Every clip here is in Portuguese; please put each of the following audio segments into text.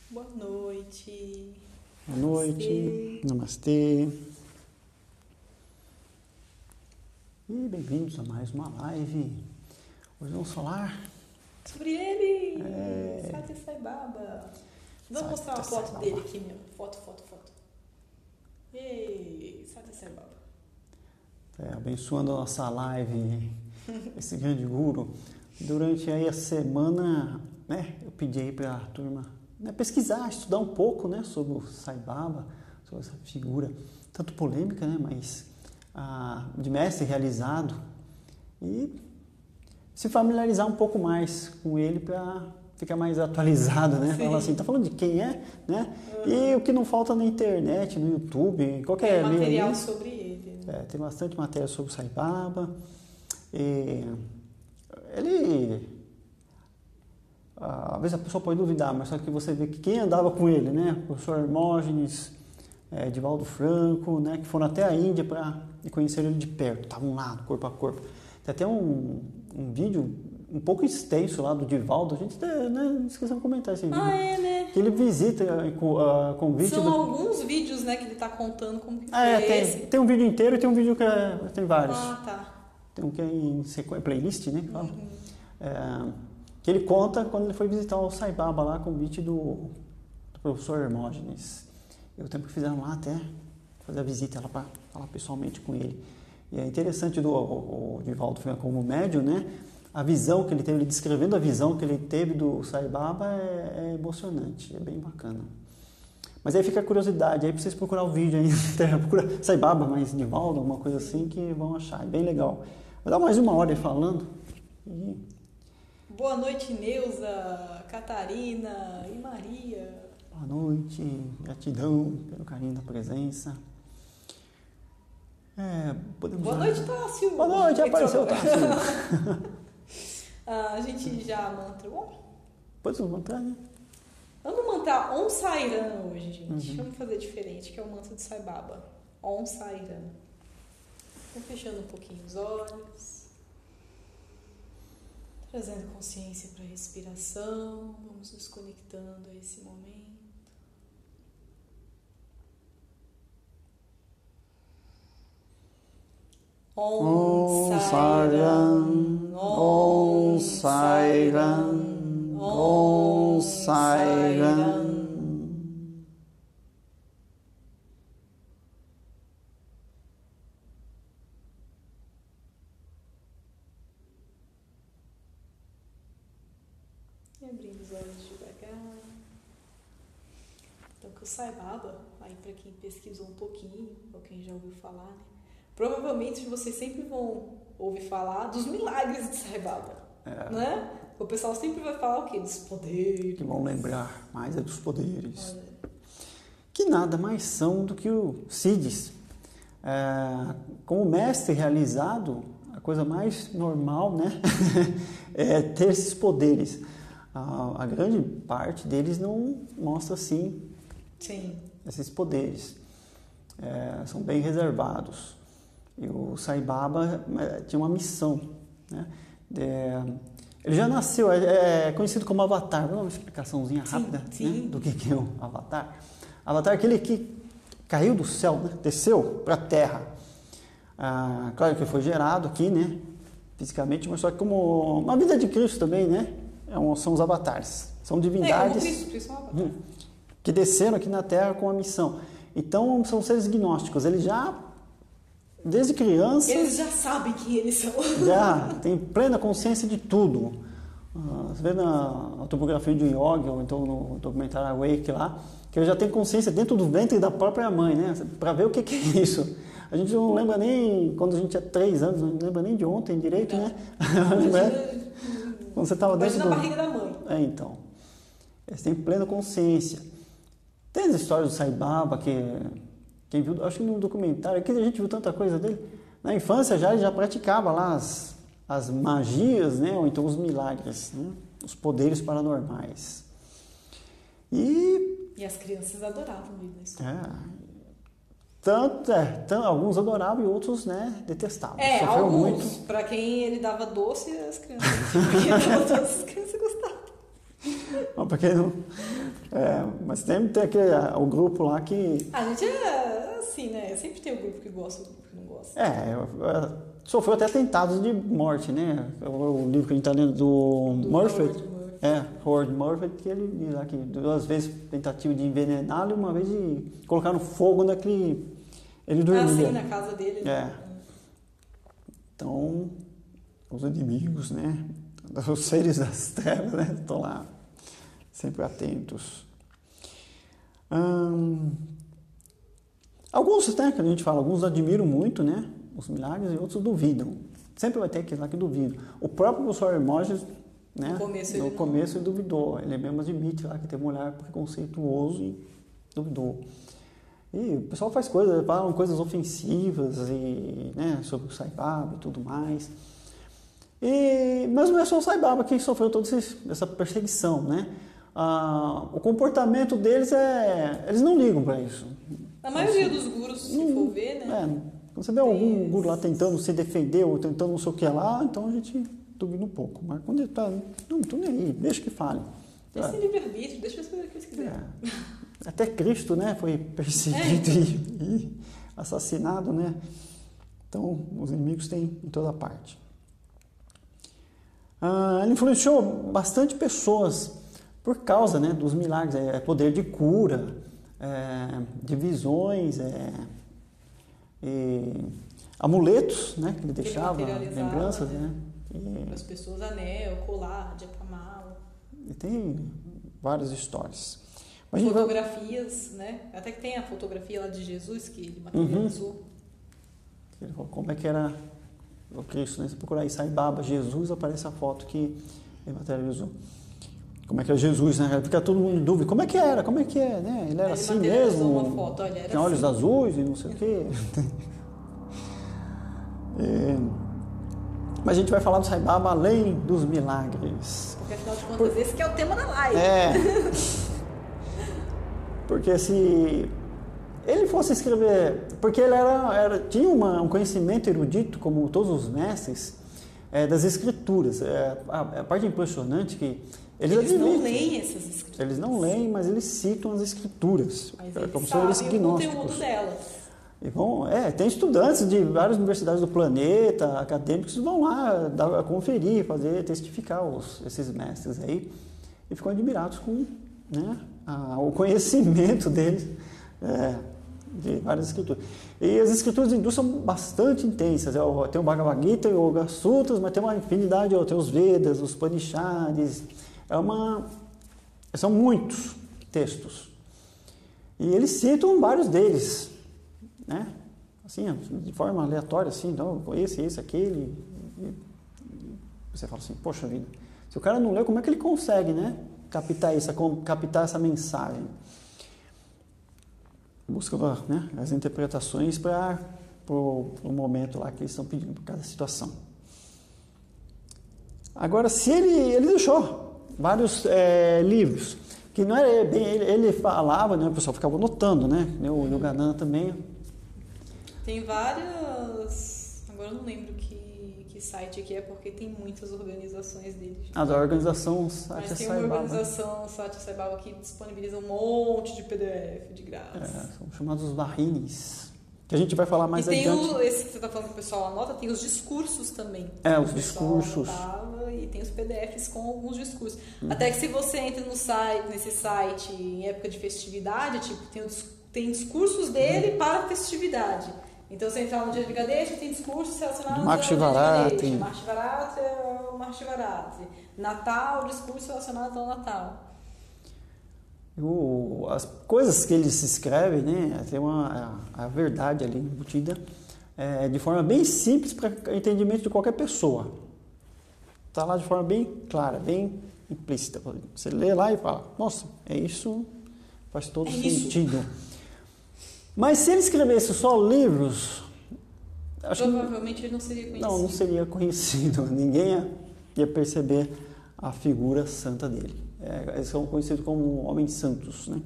Boa noite. Boa noite. Namastê. E bem-vindos a mais uma live. Hoje vamos falar sobre ele. Satya Sai Baba. Vamos mostrar uma foto dele aqui, meu. Foto. Ei, Satya Sai Baba. Abençoando a nossa live, esse grande guru. Durante aí a semana, eu pedi aí para a turma pesquisar, estudar um pouco, sobre o Sai Baba, sobre essa figura, tanto polêmica, mas de mestre realizado, e se familiarizar um pouco mais com ele para ficar mais atualizado, Falar assim, tá falando de quem é, E o que não falta na internet, no YouTube, qualquer livro. Tem material ali, sobre ele. tem bastante matéria sobre o Sai Baba. Ele, às vezes a pessoa pode duvidar, mas só que você vê que quem andava com ele, o professor Hermógenes, Divaldo Franco, que foram até a Índia para conhecer ele de perto, estavam lá, corpo a corpo. Tem até um vídeo um pouco extenso lá do Divaldo, a gente esqueceu de comentar esse vídeo. Que ele visita a convite. São alguns vídeos, que ele está contando como que foi esse. Tem um vídeo inteiro e tem um vídeo que tem vários. Tá. Tem um que é em playlist, que fala. Que ele conta quando ele foi visitar o Sai Baba lá, convite do professor Hermógenes. E o tempo que fizeram lá até fazer a visita lá para falar pessoalmente com ele. E é interessante o Divaldo Franco como médium, a visão que ele teve, ele descrevendo a visão que ele teve do Sai Baba é emocionante, é bem bacana. Mas aí fica a curiosidade, aí pra vocês procurar o vídeo aí, procura Sai Baba, mais Divaldo, alguma coisa assim, que vão achar, é bem legal. Vai dar mais de uma hora aí falando. Boa noite, Neuza, Catarina e Maria. Boa noite, gratidão pelo carinho da presença. Boa noite, Tássio. Boa noite, apareceu o Tássio. A gente já mantrou? Pode mantrar, Vamos mantrar Om Sairam hoje, gente. Vamos fazer diferente, que é o mantra do Sai Baba. Om Sairam. Vou fechando um pouquinho os olhos. Trazendo consciência para a respiração. Vamos nos conectando a esse momento. Om Sairam, Om Sairam, Om Sairam. E abrindo os olhos devagar. Então, que o Sai Baba, aí para quem pesquisou um pouquinho, ou quem já ouviu falar, provavelmente vocês sempre vão ouvir falar dos milagres de Sai Baba, O pessoal sempre vai falar o quê? Dos poderes. Que vão lembrar mais dos poderes. Que nada mais são do que o Siddhis. Como mestre realizado, a coisa mais normal, é ter esses poderes. A grande parte deles não mostra assim esses poderes. São bem reservados. E o Sai Baba tinha uma missão, ele já nasceu, é conhecido como Avatar. Vamos dar uma explicaçãozinha rápida do que é o Avatar. Avatar é aquele que caiu do céu, desceu para a Terra. Claro que foi gerado aqui, fisicamente, mas só que como uma vida de Cristo também, são os avatares. São divindades Cristo é um avatar. Que desceram aqui na Terra com a missão. Então, são seres gnósticos. Eles já, desde criança... Eles já sabem quem eles são. Já tem plena consciência de tudo. Você vê na autobiografia de um yogi, ou então no documentário Awake lá, que ele já tem consciência dentro do ventre da própria mãe, para ver o que é isso. A gente não lembra nem, quando a gente tinha 3 anos, não lembra nem de ontem direito, Quando você estava dentro na barriga da mãe. Então. Eles têm plena consciência. Tem as histórias do Sai Baba, que quem viu, acho que no documentário, aqui a gente viu tanta coisa dele. Na infância ele já praticava lá as magias, ou então os milagres, os poderes paranormais. E as crianças adoravam ele na escola. Alguns adoravam e outros, detestavam. Sofreu alguns. Muito. Para quem ele dava doce, as crianças, as crianças gostavam. Para quem não... Mas sempre tem o grupo lá que... A gente é assim, né? Sempre tem o grupo que gosta e o grupo que não gosta. Sofreu até tentados de morte, né? O livro que a gente está lendo do Murphy. Howard Murphy, que ele diz lá que 2 vezes tentativa de envenená-lo e uma vez de colocar no fogo naquele... Ele dormia. Sim, na casa dele. Né? Então, os inimigos, né? Os seres das trevas, né? Estão lá sempre atentos. Alguns, né, que a gente fala, alguns admiram muito, né? Os milagres e outros duvidam. Sempre vai ter aqueles lá que duvidam. O próprio professor Hermógenes, né? No começo ele duvidou. Ele mesmo admite lá que tem um olhar preconceituoso e duvidou. E o pessoal faz falam coisas ofensivas e, né, sobre o Sai Baba e tudo mais. Mas não é só o Sai Baba que sofreu toda essa perseguição, né? O comportamento deles eles não ligam para isso. A maioria dos gurus, se for ver, né? Quando você vê algum guru lá tentando se defender ou tentando não sei o que lá, então a gente duvida um pouco. Mas quando ele está, não tô nem aí, deixa que fale. Deixa esse livre-arbítrio, deixa eles fazerem o que eles quiserem. Até Cristo, né, foi perseguido e assassinado, né? Então, os inimigos têm em toda parte. Ele influenciou bastante pessoas por causa, né, dos milagres, poder de cura, de visões, amuletos, né, que ele deixava, lembranças, né? Para as pessoas, anel, colar, diapamala. E tem várias histórias. Fotografias, né? Até que tem a fotografia lá de Jesus que ele materializou. Como é que era o Cristo, né? Se procurar aí, Sai Baba, Jesus, aparece a foto que ele materializou. Como é que é Jesus, né? Fica todo mundo em dúvida. Como é que era? Como é que é, né? Ele era assim mesmo? Uma foto, olha, era tinha olhos assim. azuis e não sei o quê. Mas a gente vai falar do Sai Baba além dos milagres. Porque afinal de contas, esse que é o tema da live. Porque se ele fosse escrever... Porque ele tinha um conhecimento erudito, como todos os mestres, das escrituras. A parte impressionante que... Eles não leem essas escrituras. Eles não leem, mas eles citam as escrituras. Mas eles sabem o conteúdo delas. E tem estudantes de várias universidades do planeta, acadêmicos, que vão lá conferir, testificar esses mestres aí, e ficam admirados com, né, o conhecimento deles de várias escrituras. E as escrituras hindus são bastante intensas. Tem o Bhagavad Gita e o Yoga Sutras, mas tem uma infinidade, tem os Vedas, os Upanishads. São muitos textos. E eles citam vários deles, né? Assim, de forma aleatória, assim, então, esse, aquele. E você fala assim, poxa vida, se o cara não leu, como é que ele consegue, né? Captar essa mensagem? Busca, né, as interpretações para o momento lá que eles estão pedindo, por cada situação. Agora, se ele deixou vários livros, que não era bem, ele falava, né, o pessoal ficava anotando, né? O Yogananda também. Tem várias, agora eu não lembro que site que é, porque tem muitas organizações dele. Da organização Satya Mas tem Sai uma Baba. organização Satya Sai Baba que disponibiliza um monte de PDF de graça. São chamados Vahinis, que a gente vai falar mais adiante. E tem esse que você está falando que o pessoal anota, tem os discursos também. Os discursos. E tem os PDFs com alguns discursos. Até que se você entra nesse site em época de festividade, tipo, tem discursos dele para a festividade. Então, você entra no dia de Ganesha, tem discursos relacionados ao dia de Ganesha. Mahashivaratri é o Mahashivaratri. Natal, discurso relacionado ao Natal. As coisas que eles escrevem, né, tem a verdade ali embutida de forma bem simples para entendimento de qualquer pessoa. Está lá de forma bem clara, bem implícita. Você lê lá e fala, nossa, isso faz todo sentido. Mas se ele escrevesse só livros... Provavelmente ele não seria conhecido. Não seria conhecido. Ninguém ia perceber a figura santa dele. Eles são conhecidos como homens santos, né?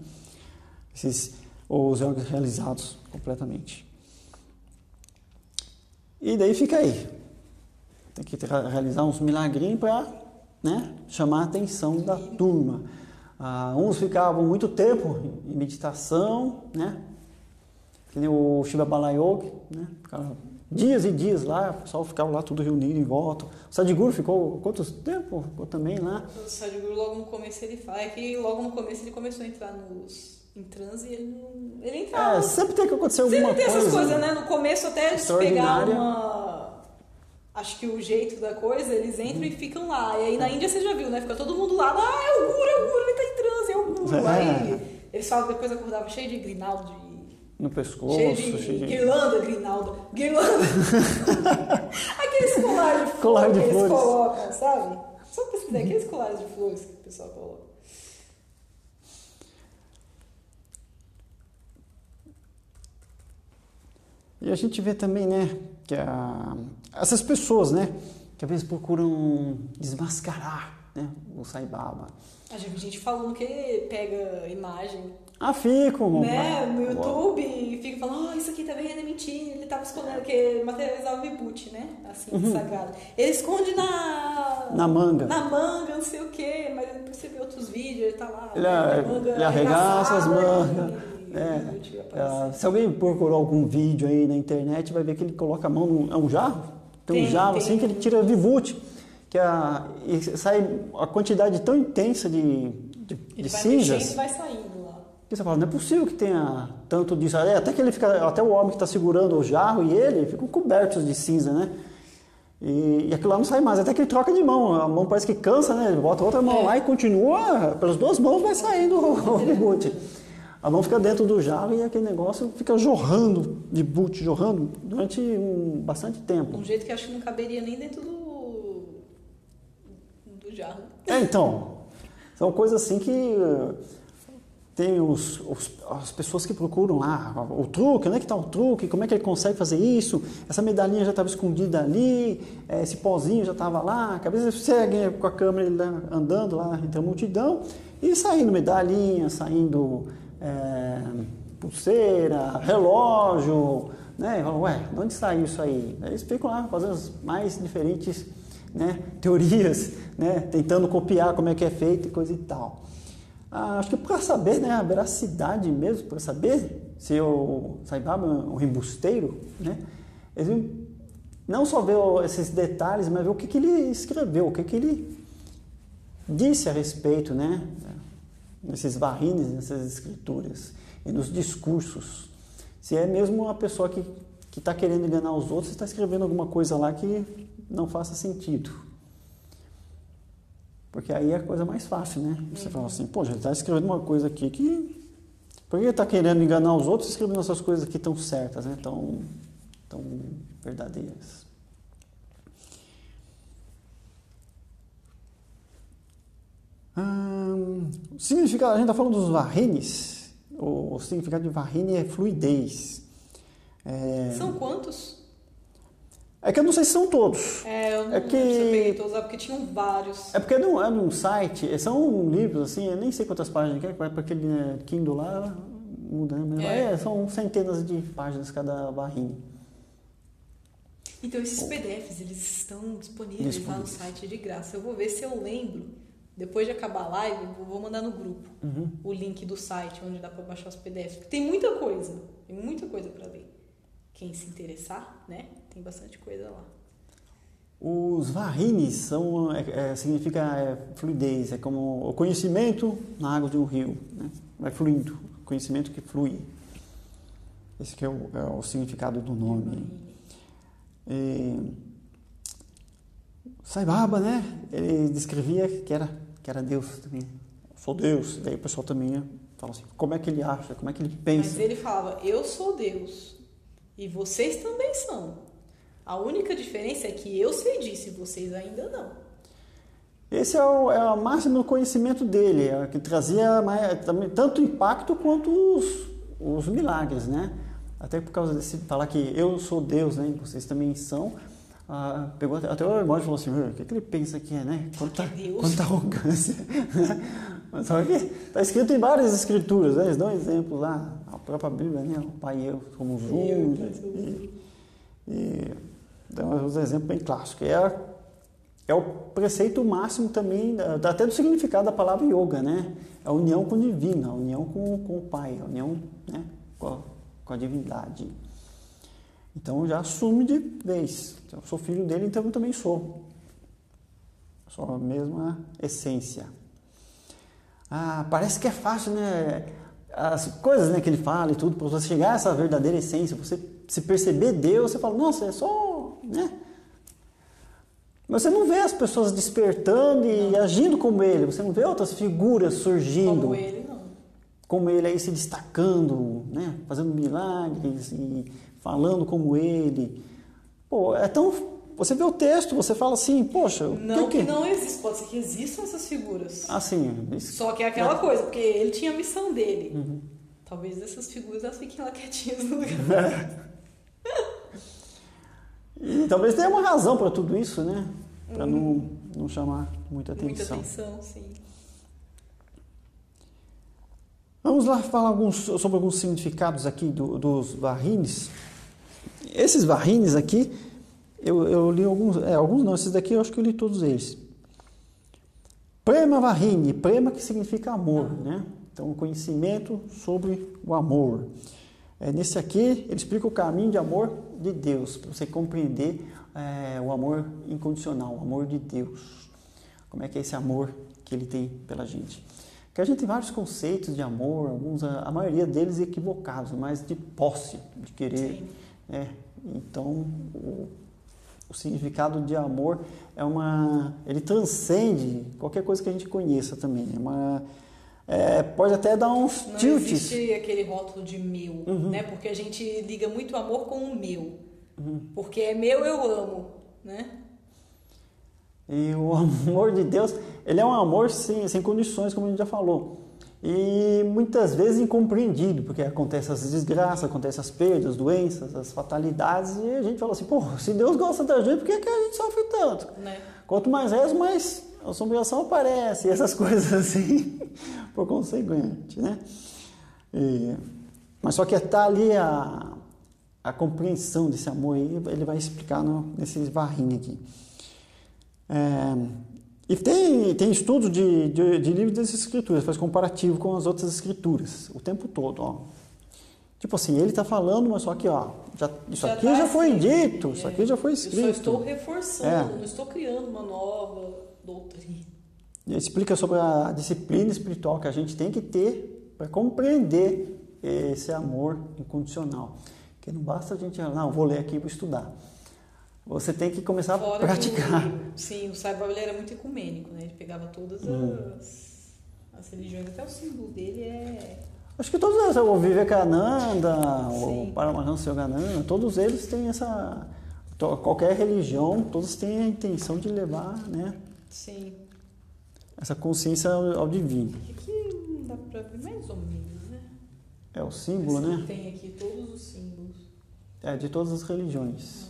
Os yogis realizados completamente. E daí fica aí. Tem que realizar uns milagrinhos para, né, chamar a atenção da turma. Uns ficavam muito tempo em meditação, né? Que nem o Shiva Bala Yogi, né? Ficava dias e dias lá, o pessoal ficava lá tudo reunido em volta. O Sadhguru ficou quanto tempo? Ficou também lá. O Sadhguru logo no começo ele fala, que logo no começo ele começou a entrar em transe e ele entrava. Sempre tem que acontecer alguma coisa. Sempre tem essas coisas, né? No começo até eles pegar acho que o jeito da coisa, eles entram e ficam lá. E aí na Índia você já viu, né? Fica todo mundo lá, é o Guru, ele tá em transe, é o Guru. Aí eles falam que depois acordava cheio de grinaldo no pescoço, cheio de guirlanda, guirlanda. Aqueles colares de flores que eles colocam, sabe? Só pesquisar aqueles colares de flores que o pessoal coloca. E a gente vê também, né, que essas pessoas, né, que às vezes procuram desmascarar, né, o Sai Baba. A gente falando que ele pega imagem, fico, né, no YouTube e fica falando, isso aqui tá vendo, é mentira, ele tava escondendo, que materializava o vibhuti, né, assim, sagrado. Ele esconde na manga, não sei o que, mas depois você vê outros vídeos, ele tá lá, ele arregaça as mangas. Se alguém procurou algum vídeo aí na internet, vai ver que ele coloca a mão é um jarro, tem um jarro assim que ele tira vibhuti, e sai a quantidade tão intensa de cinzas. Ele vai saindo lá. E você fala, não é possível que tenha tanto disso. Até o homem que está segurando o jarro e ele ficam cobertos de cinza, né? E aquilo lá não sai mais, até que ele troca de mão. A mão parece que cansa, né? Ele bota outra mão lá e continua, pelas duas mãos vai saindo o vibhuti. A mão fica dentro do jarro e aquele negócio fica jorrando, vibhuti, jorrando durante bastante tempo. Um jeito que acho que não caberia nem dentro do jarro. Então, são coisas assim que tem as pessoas que procuram lá o truque, onde é que está o truque, como é que ele consegue fazer isso, essa medalhinha já estava escondida ali, esse pozinho já estava lá, que às vezes você segue com a câmera andando lá entre a multidão e saindo medalhinha, saindo pulseira, relógio, né? De onde saiu isso aí? Aí eles ficam lá fazendo as mais diferentes, né, teorias, né, tentando copiar como é que é feito e coisa e tal. Acho que para saber, né, a veracidade mesmo, para saber se o Sai Baba é um embusteiro, né, eles não só ver esses detalhes, mas ver o que ele escreveu, o que ele disse a respeito, né, nesses varines, nessas escrituras e nos discursos. Se é mesmo uma pessoa que está querendo enganar os outros, está escrevendo alguma coisa lá que não faça sentido. Porque aí é a coisa mais fácil, né? Você fala assim, ele está escrevendo uma coisa aqui que... Por que ele está querendo enganar os outros escrevendo essas coisas aqui tão certas, né? Tão verdadeiras. O significado, a gente está falando dos varines. O significado de varine é fluidez. São quantos? É que eu não sei se são todos. Eu não sei se eu peguei todos lá, porque tinham vários. É porque é num site, são livros assim, eu nem sei quantas páginas que vai para aquele Kindle lá, mudando. São centenas de páginas cada varine. Então esses PDFs, eles estão disponíveis lá no site de graça. Eu vou ver se eu lembro, depois de acabar a live, eu vou mandar no grupo o link do site, onde dá para baixar os PDFs. Porque tem muita coisa para ler. Quem se interessar, né? Tem bastante coisa lá. Os varines significa fluidez, é como o conhecimento na água de um rio, né? Vai fluindo, conhecimento que flui. Esse que é o significado do nome. Sai Baba, né? Ele descrevia que era Deus também. Sou Deus. Daí o pessoal também fala assim, como é que ele acha, como é que ele pensa? Mas ele falava, eu sou Deus. E vocês também são. A única diferença é que eu sei disso e vocês ainda não. Esse é o máximo conhecimento dele, que trazia tanto impacto quanto os milagres, né? Até por causa desse falar que eu sou Deus, né? E vocês também são. Pegou até o irmão e falou assim, o que ele pensa que é, né? Quanta arrogância. Mas só que está escrito em várias escrituras, né? Eles dão exemplos lá, a própria Bíblia, né? O Pai e eu somos um. E dão uns exemplos bem clássicos. é o preceito máximo também, até do significado da palavra yoga, né? É a união com o divino, a união com o Pai, a união, né, com a divindade. Então já assume de vez. Eu sou filho dele, então eu também sou. Sou a mesma essência. Parece que é fácil, né? As coisas, né, que ele fala e tudo, para você chegar a essa verdadeira essência, você se perceber Deus, você fala, nossa, é só, né? Mas você não vê as pessoas despertando e agindo como ele, você não vê outras figuras surgindo. Como ele, não. Como ele aí se destacando, né? Fazendo milagres e falando como ele. Pô, é tão... Você vê o texto, você fala assim, poxa... Não que não existe, pode ser que existam essas figuras. Sim. Só que é aquela coisa, porque ele tinha a missão dele. Uhum. Talvez essas figuras elas fiquem lá quietinhas no lugar. E talvez tenha uma razão para tudo isso, né? Para não chamar muita atenção. Muita atenção, sim. Vamos lá falar sobre alguns significados aqui dos varrines. Esses varrines aqui, eu li alguns não, esses daqui eu acho que eu li todos eles. Prema varrine, prema que significa amor, né? Então, conhecimento sobre o amor. Nesse aqui, ele explica o caminho de amor de Deus, para você compreender o amor incondicional, o amor de Deus. Como é que é esse amor que ele tem pela gente? Porque a gente tem vários conceitos de amor, a maioria deles equivocados, mas de posse, de querer. Então, o significado de amor ele transcende qualquer coisa que a gente conheça também. Pode até dar uns tilts. Não existe aquele rótulo de meu, né? Porque a gente liga muito o amor com o meu. Porque é meu, eu amo, né? E o amor de Deus, ele é um amor sem condições, como a gente já falou. E muitas vezes incompreendido, porque acontecem as desgraças, acontecem as perdas, as doenças, as fatalidades, e a gente fala assim, pô, se Deus gosta da gente, por que a gente sofre tanto? Né? Quanto mais rezo, mais a assombração aparece, e essas coisas assim, por conseguinte, né? Mas só que está ali a compreensão desse amor aí, ele vai explicar nesse varrinho aqui. E tem estudo de livros das escrituras, faz comparativo com as outras escrituras, o tempo todo, ó. Tipo assim, ele está falando, mas só que, ó, isso aqui já foi dito, isso aqui já foi escrito. Eu só estou reforçando, não estou criando uma nova doutrina. Ele explica sobre a disciplina espiritual que a gente tem que ter para compreender esse amor incondicional. Que não basta a gente, vou ler aqui para estudar. Você tem que começar a praticar. Sim, o Sai Baba era muito ecumênico, né? Ele pegava todas as religiões, até o símbolo dele é... Acho que todos eles, o Vivekananda, o Paramahansa Yogananda, todos eles têm essa... Qualquer religião, todos têm a intenção de levar, né? Sim. Essa consciência ao divino. Aqui não dá para ver mais ou menos, né? É o símbolo, né? Tem aqui todos os símbolos. De todas as religiões.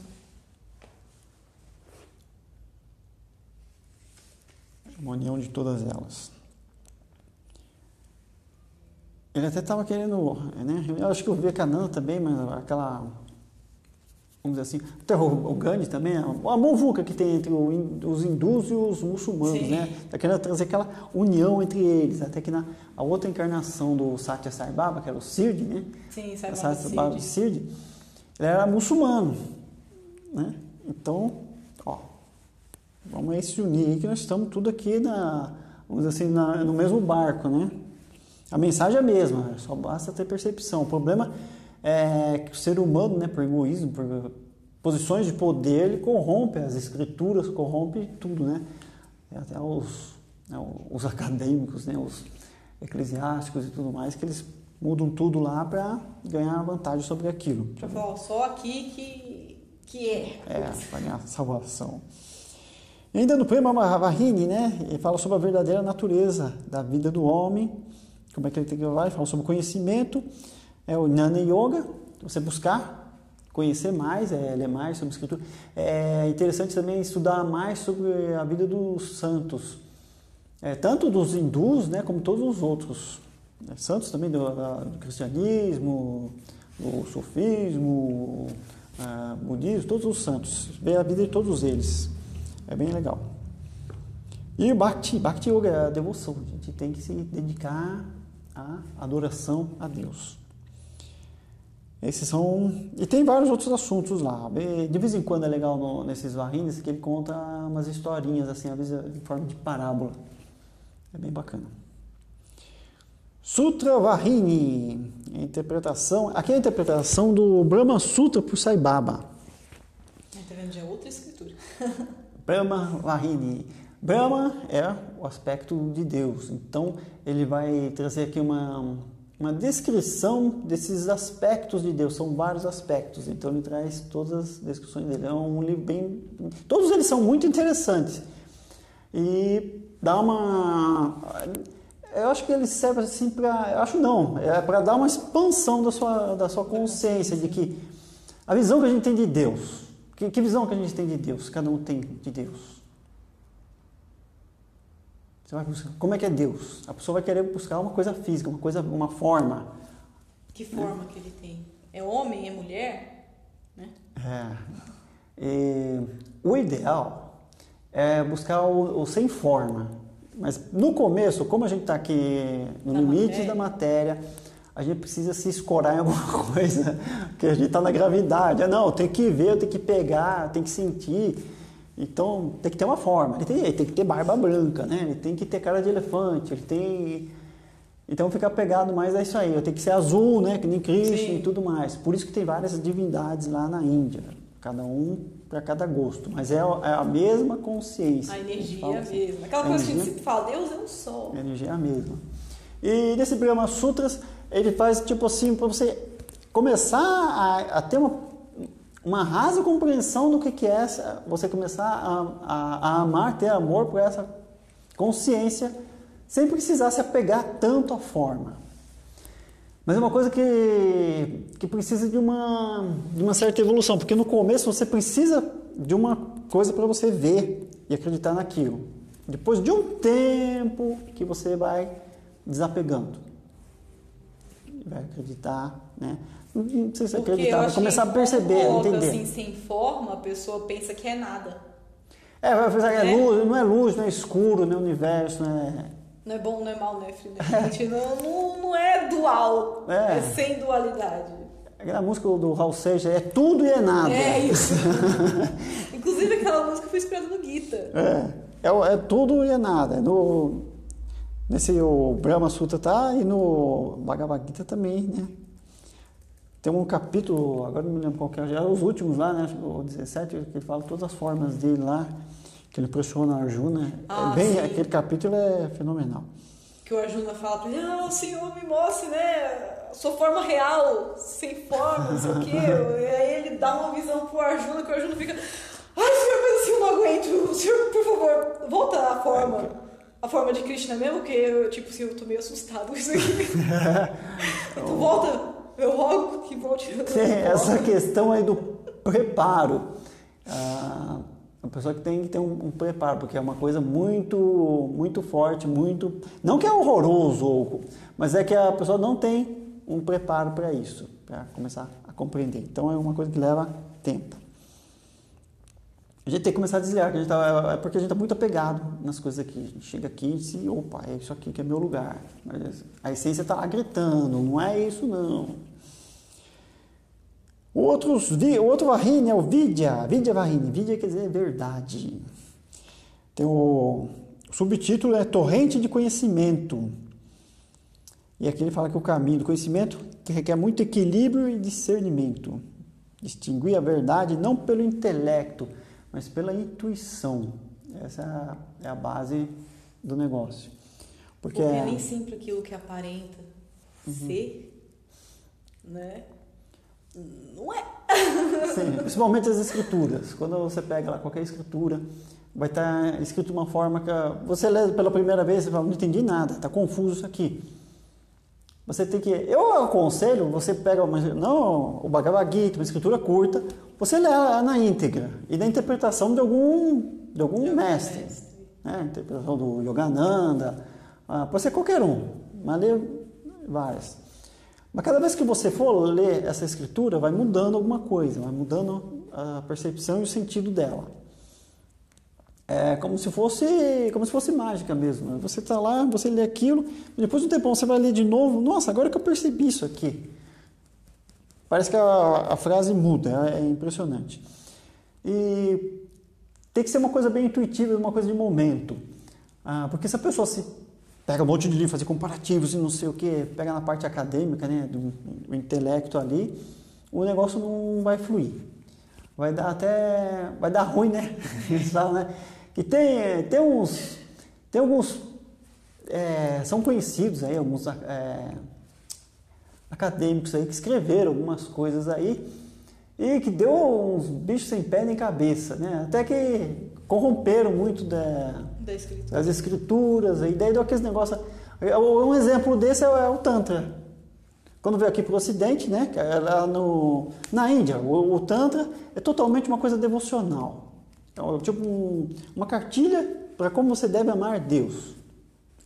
Uma união de todas elas. Ele até estava querendo, né? Eu acho que o Vivekananda também, mas aquela, vamos dizer assim, até o Gandhi também, a muvuca que tem entre os hindus e os muçulmanos, né? Está querendo trazer aquela união entre eles, até que a outra encarnação do Satya Sai Baba, que era o Sirdi, né? Sim, Sai Baba Sirdi, ele era muçulmano, né? Então, vamos aí se unir, que nós estamos tudo aqui vamos dizer assim, no mesmo barco, né? A mensagem é a mesma, só basta ter percepção. O problema é que o ser humano, né, por egoísmo, por posições de poder, ele corrompe as escrituras, corrompe tudo, né? Até os acadêmicos, né, os eclesiásticos e tudo mais, que eles mudam tudo lá para ganhar vantagem sobre aquilo. Para falar, só aqui que para ganhar salvação. E ainda no Prema Varrine, né, ele fala sobre a verdadeira natureza da vida do homem, como é que ele tem que levar, ele fala sobre o conhecimento, o Jnana Yoga, você buscar conhecer mais, ler mais sobre a escritura. É interessante também estudar mais sobre a vida dos santos, tanto dos hindus, né, como todos os outros. Santos também do cristianismo, do sufismo, budismo, todos os santos, ver a vida de todos eles. É bem legal. E o Bhakti Yoga é a devoção. A gente tem que se dedicar à adoração a Deus. Esses são... E tem vários outros assuntos lá. De vez em quando é legal nesses Vahinis que ele conta umas historinhas, assim, às vezes em forma de parábola. É bem bacana. Sutra Vahini. Aqui é a interpretação do Brahma Sutra por Sai Baba. Tá vendo? Já é outra escritura. Brahma Vahini. Brahma é o aspecto de Deus. Então, ele vai trazer aqui uma descrição desses aspectos de Deus. São vários aspectos. Então, ele traz todas as descrições dele. É um livro bem... Todos eles são muito interessantes. E dá uma... Eu acho que ele serve assim para... Eu acho não. É para dar uma expansão da sua consciência de que a visão que a gente tem de Deus. Que visão que a gente tem de Deus? Cada um tem de Deus. Você vai buscar. Como é que é Deus? A pessoa vai querer buscar uma coisa física, uma forma. Que forma que ele tem? É homem, é mulher? Né? O ideal é buscar o sem forma. Mas no começo, como a gente está aqui no limite da matéria, a gente precisa se escorar em alguma coisa, porque a gente está na gravidade. Não, tem que ver, tem que pegar, tem que sentir. Então, tem que ter uma forma. Ele tem que ter barba branca, né? Ele tem que ter cara de elefante, ele tem... Então, fica pegado mais a isso aí. Tem que ser azul, né? Que nem Krishna e tudo mais. Por isso que tem várias divindades lá na Índia. Cada um para cada gosto. Mas é a mesma consciência. A energia é a mesma. Aquela coisa que a gente sempre fala, Deus é um sol. A energia é a mesma. E nesse Brahma Sutras, ele faz tipo assim, para você começar a ter uma rasa compreensão do que é você começar a amar, ter amor por essa consciência, sem precisar se apegar tanto à forma. Mas é uma coisa que precisa de uma certa evolução, porque no começo você precisa de uma coisa para você ver e acreditar naquilo. Depois de um tempo que você vai desapegando, vai acreditar, né? Não sei se acreditar, vai começar a perceber, a entender. Assim, sem forma, a pessoa pensa que é nada. Vai pensar que é luz, não é escuro, não é universo, Não é bom, não é mal, não é frio, não é quente, não é dual, é sem dualidade. Aquela música do Raul Seixas é tudo e é nada. É isso. Inclusive aquela música foi inspirada no Gita. É tudo e é nada. O Brahma Sutra tá e no Bhagavad Gita também, né? Tem um capítulo, agora não me lembro qual que é, já os últimos lá, né? O 17, que fala todas as formas dele lá, que ele impressiona Arjuna. Aquele capítulo é fenomenal. Que o Arjuna fala pra ele, Senhor, me mostre, né? Sua forma real, sem forma, não sei o quê. E aí ele dá uma visão pro Arjuna, que o Arjuna fica, Senhor, mas assim eu não aguento. Senhor, por favor, volta à forma. A forma de Krishna mesmo, porque eu tô meio assustado com isso aqui. Então volta. Eu rogo que volte. Essa questão aí do preparo. A pessoa que tem que ter um preparo, porque é uma coisa muito, muito forte, muito... Não que é horroroso, mas é que a pessoa não tem um preparo para isso, para começar a compreender. Então é uma coisa que leva tempo. A gente tem que começar a desligar, porque a gente está muito apegado nas coisas aqui. A gente chega aqui e diz, opa, é isso aqui que é meu lugar. Mas a essência está lá gritando, não é isso não. O outro Vahini é o Vidya Vahini. Vidya quer dizer verdade. Tem o subtítulo é Torrente de Conhecimento. E aqui ele fala que o caminho do conhecimento requer muito equilíbrio e discernimento. Distinguir a verdade não pelo intelecto, mas pela intuição. Essa é a base do negócio. Porque nem sempre aquilo que aparenta ser, né? Não é. Sim, principalmente as escrituras. Quando você pega lá qualquer escritura, vai estar escrito de uma forma que você lê pela primeira vez e fala, não entendi nada, está confuso isso aqui. Você tem que... Eu aconselho, você pega o Bhagavad Gita, uma escritura curta, você lê ela na íntegra e da interpretação de algum mestre. Né? Interpretação do Yogananda, pode ser qualquer um, mas lê várias. Mas cada vez que você for ler essa escritura, vai mudando alguma coisa, vai mudando a percepção e o sentido dela. É como se fosse mágica mesmo. Você está lá, você lê aquilo, depois de um tempão você vai ler de novo. Nossa, agora que eu percebi isso aqui. Parece que a frase muda, é impressionante. E tem que ser uma coisa bem intuitiva, uma coisa de momento. Porque se a pessoa se pega um monte de livro, fazer comparativos e não sei o que, pega na parte acadêmica, né, do intelecto ali, o negócio não vai fluir. Vai dar ruim, né? Né? E tem alguns, são conhecidos aí, alguns acadêmicos aí que escreveram algumas coisas aí e que deu uns bichos sem pé nem cabeça, né? Até que corromperam muito das escrituras, e daí deu aqueles negócios. Um exemplo desse é o Tantra. Quando veio aqui para o Ocidente, né? Lá na Índia, o Tantra é totalmente uma coisa devocional. Então, tipo uma cartilha para como você deve amar Deus.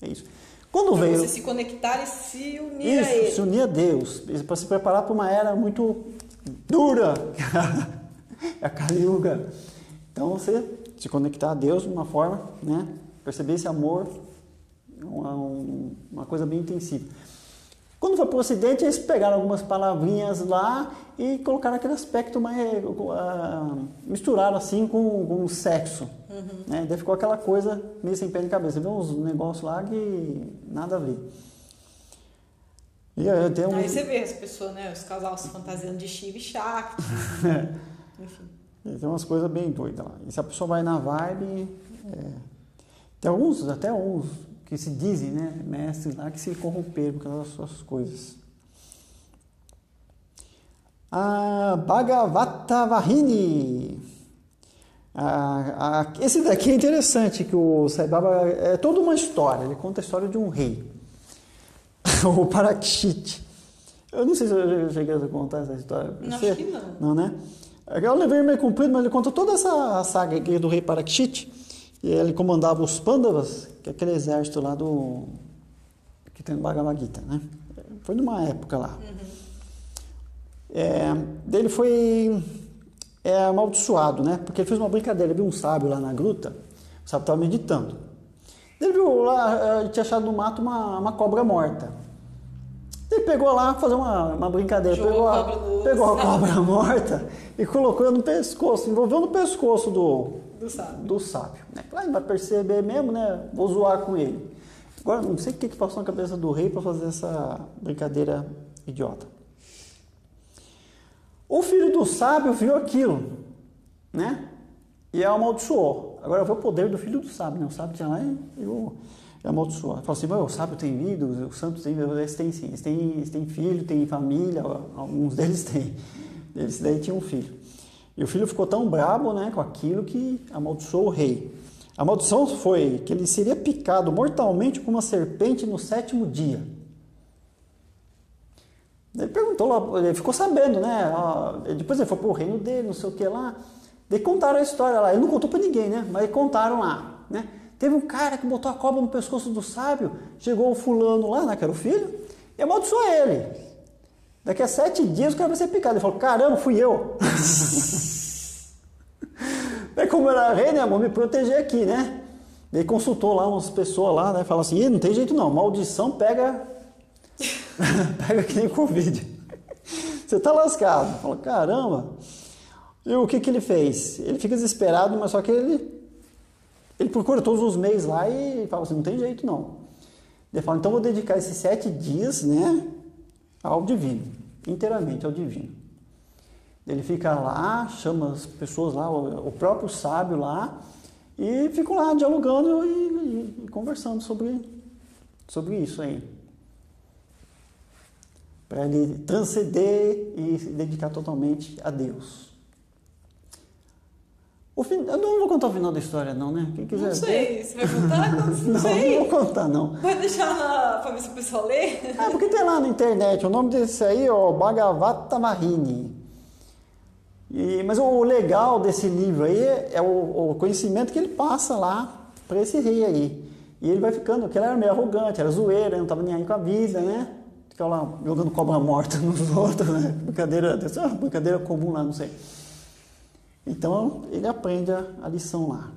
É isso. Quando veio você se conectar e se unir a Ele. Se unir a Deus, para se preparar para uma era muito dura, a Kali Yuga. Então você se conectar a Deus de uma forma, né? Perceber esse amor, uma coisa bem intensiva. Quando foi para o Ocidente, eles pegaram algumas palavrinhas lá e colocaram aquele aspecto mais... misturaram assim com o sexo. Uhum. Né? Daí ficou aquela coisa meio sem pé nem cabeça. Viu uns negócios lá que nada a ver. E aí você vê as pessoas, né? Os casais se fantasiando de Shiva e Shakti. Enfim. Tem umas coisas bem doidas lá. E se a pessoa vai na vibe... Tem até uns que se dizem, né, mestres lá, que se corromperam com aquelas suas coisas. A Bhagavata Vahini. Esse daqui é interessante, que o Sai Baba é toda uma história. Ele conta a história de um rei. O Parikshit. Eu não sei se eu já cheguei a contar essa história. Não, acho que não. Não, né? Eu levei meio comprido, mas ele conta toda essa saga aqui do rei Parikshit. E ele comandava os Pandavas, que é aquele exército lá que tem no Bhagavad Gita, né? Foi numa época lá. Uhum. Ele foi amaldiçoado, né? Porque ele fez uma brincadeira, ele viu um sábio lá na gruta, o sábio estava meditando. Ele viu lá, ele tinha achado no mato uma cobra morta. Ele pegou lá, fazer uma brincadeira, pegou a cobra morta e colocou no pescoço, envolveu no pescoço do sábio. Né? Ele vai perceber mesmo, né? Vou zoar com ele. Agora, não sei o que passou na cabeça do rei para fazer essa brincadeira idiota. O filho do sábio viu aquilo, né? E amaldiçoou. Agora eu vou o poder do filho do sábio, né? O sábio tinha lá e amaldiçoou. Falou assim, o sábio tem vida, os santos têm vida, eles têm sim. Eles têm filho, têm família, alguns deles têm. Eles daí tinham um filho. E o filho ficou tão brabo, né, com aquilo que amaldiçoou o rei. A maldição foi que ele seria picado mortalmente com uma serpente no 7º dia. Ele perguntou lá, ele ficou sabendo, né? Depois ele foi pro reino dele, não sei o que lá. Daí contaram a história lá. Ele não contou para ninguém, né? Mas contaram lá, né? Teve um cara que botou a cobra no pescoço do sábio, chegou o fulano lá, né, que era o filho, e amaldiçoou ele. Daqui a 7 dias o cara vai ser picado. Ele falou, caramba, fui eu. Daí como era rei, né, vou me proteger aqui, né? Daí consultou lá umas pessoas lá, né? Falou assim, não tem jeito não, maldição pega que nem Covid. Você tá lascado. Falou, caramba. E o que ele fez? Ele fica desesperado, mas só que ele procura todos os meios lá e fala assim, não tem jeito não. Ele fala, então vou dedicar esses 7 dias, né, ao divino, inteiramente ao divino. Ele fica lá, chama as pessoas lá, o próprio sábio lá, e ficam lá dialogando e conversando sobre isso aí. Para ele transcender e se dedicar totalmente a Deus. Eu não vou contar o final da história não, né? Quem quiser não sei, ver. Você vai contar? Não sei. Não vou contar não. Vai deixar para ver se o pessoal lê? Porque tem lá na internet, o nome desse aí, Bhagavata Vahini. Mas o legal desse livro aí é o conhecimento que ele passa lá para esse rei aí. E ele vai ficando, porque ele era meio arrogante, era zoeiro, não estava nem aí com a vida, né? Ficava lá jogando cobra morta nos outros, né? Brincadeira comum lá, não sei. Então ele aprende a lição lá.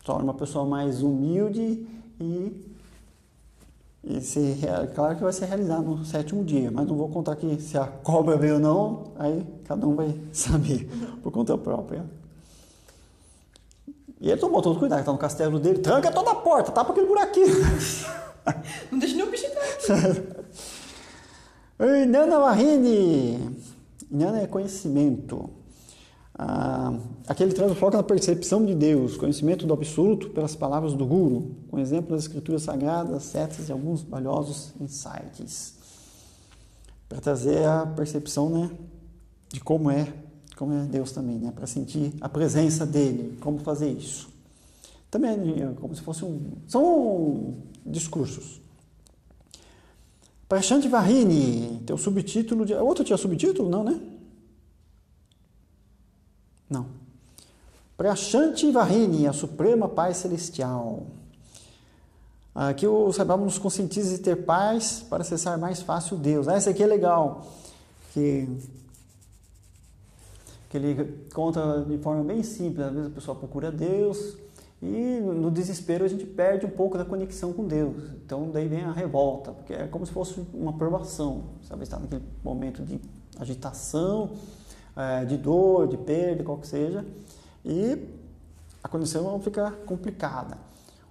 torna uma pessoa mais humilde claro que vai ser realizado no 7º dia, mas não vou contar aqui se a cobra veio ou não, aí cada um vai saber por conta própria. E ele tomou todo cuidado, está no castelo dele, tranca toda a porta, tapa aquele buraquinho. Não deixa nenhum bicho entrar aqui. Inanna Vahini. Inanna é conhecimento. Aquele traz o foco na percepção de Deus, conhecimento do absoluto pelas palavras do Guru, com exemplo das escrituras sagradas, setas e alguns valiosos insights. Para trazer a percepção, né, de como é Deus também, né, para sentir a presença dele, como fazer isso. Também é como se fosse são discursos. Prashanti Vahini, tem o subtítulo de... Outro tinha subtítulo? Não, né? Não. Prashanti Vahini, a Suprema Paz Celestial. Aqui o Sai Baba nos conscientiza de ter paz para acessar mais fácil Deus. Esse aqui é legal, que ele conta de forma bem simples. Às vezes a pessoa procura Deus e no desespero a gente perde um pouco da conexão com Deus. Então daí vem a revolta, porque é como se fosse uma provação. Sabe, está naquele momento de agitação, de dor, de perda, qual que seja, e a conexão fica complicada.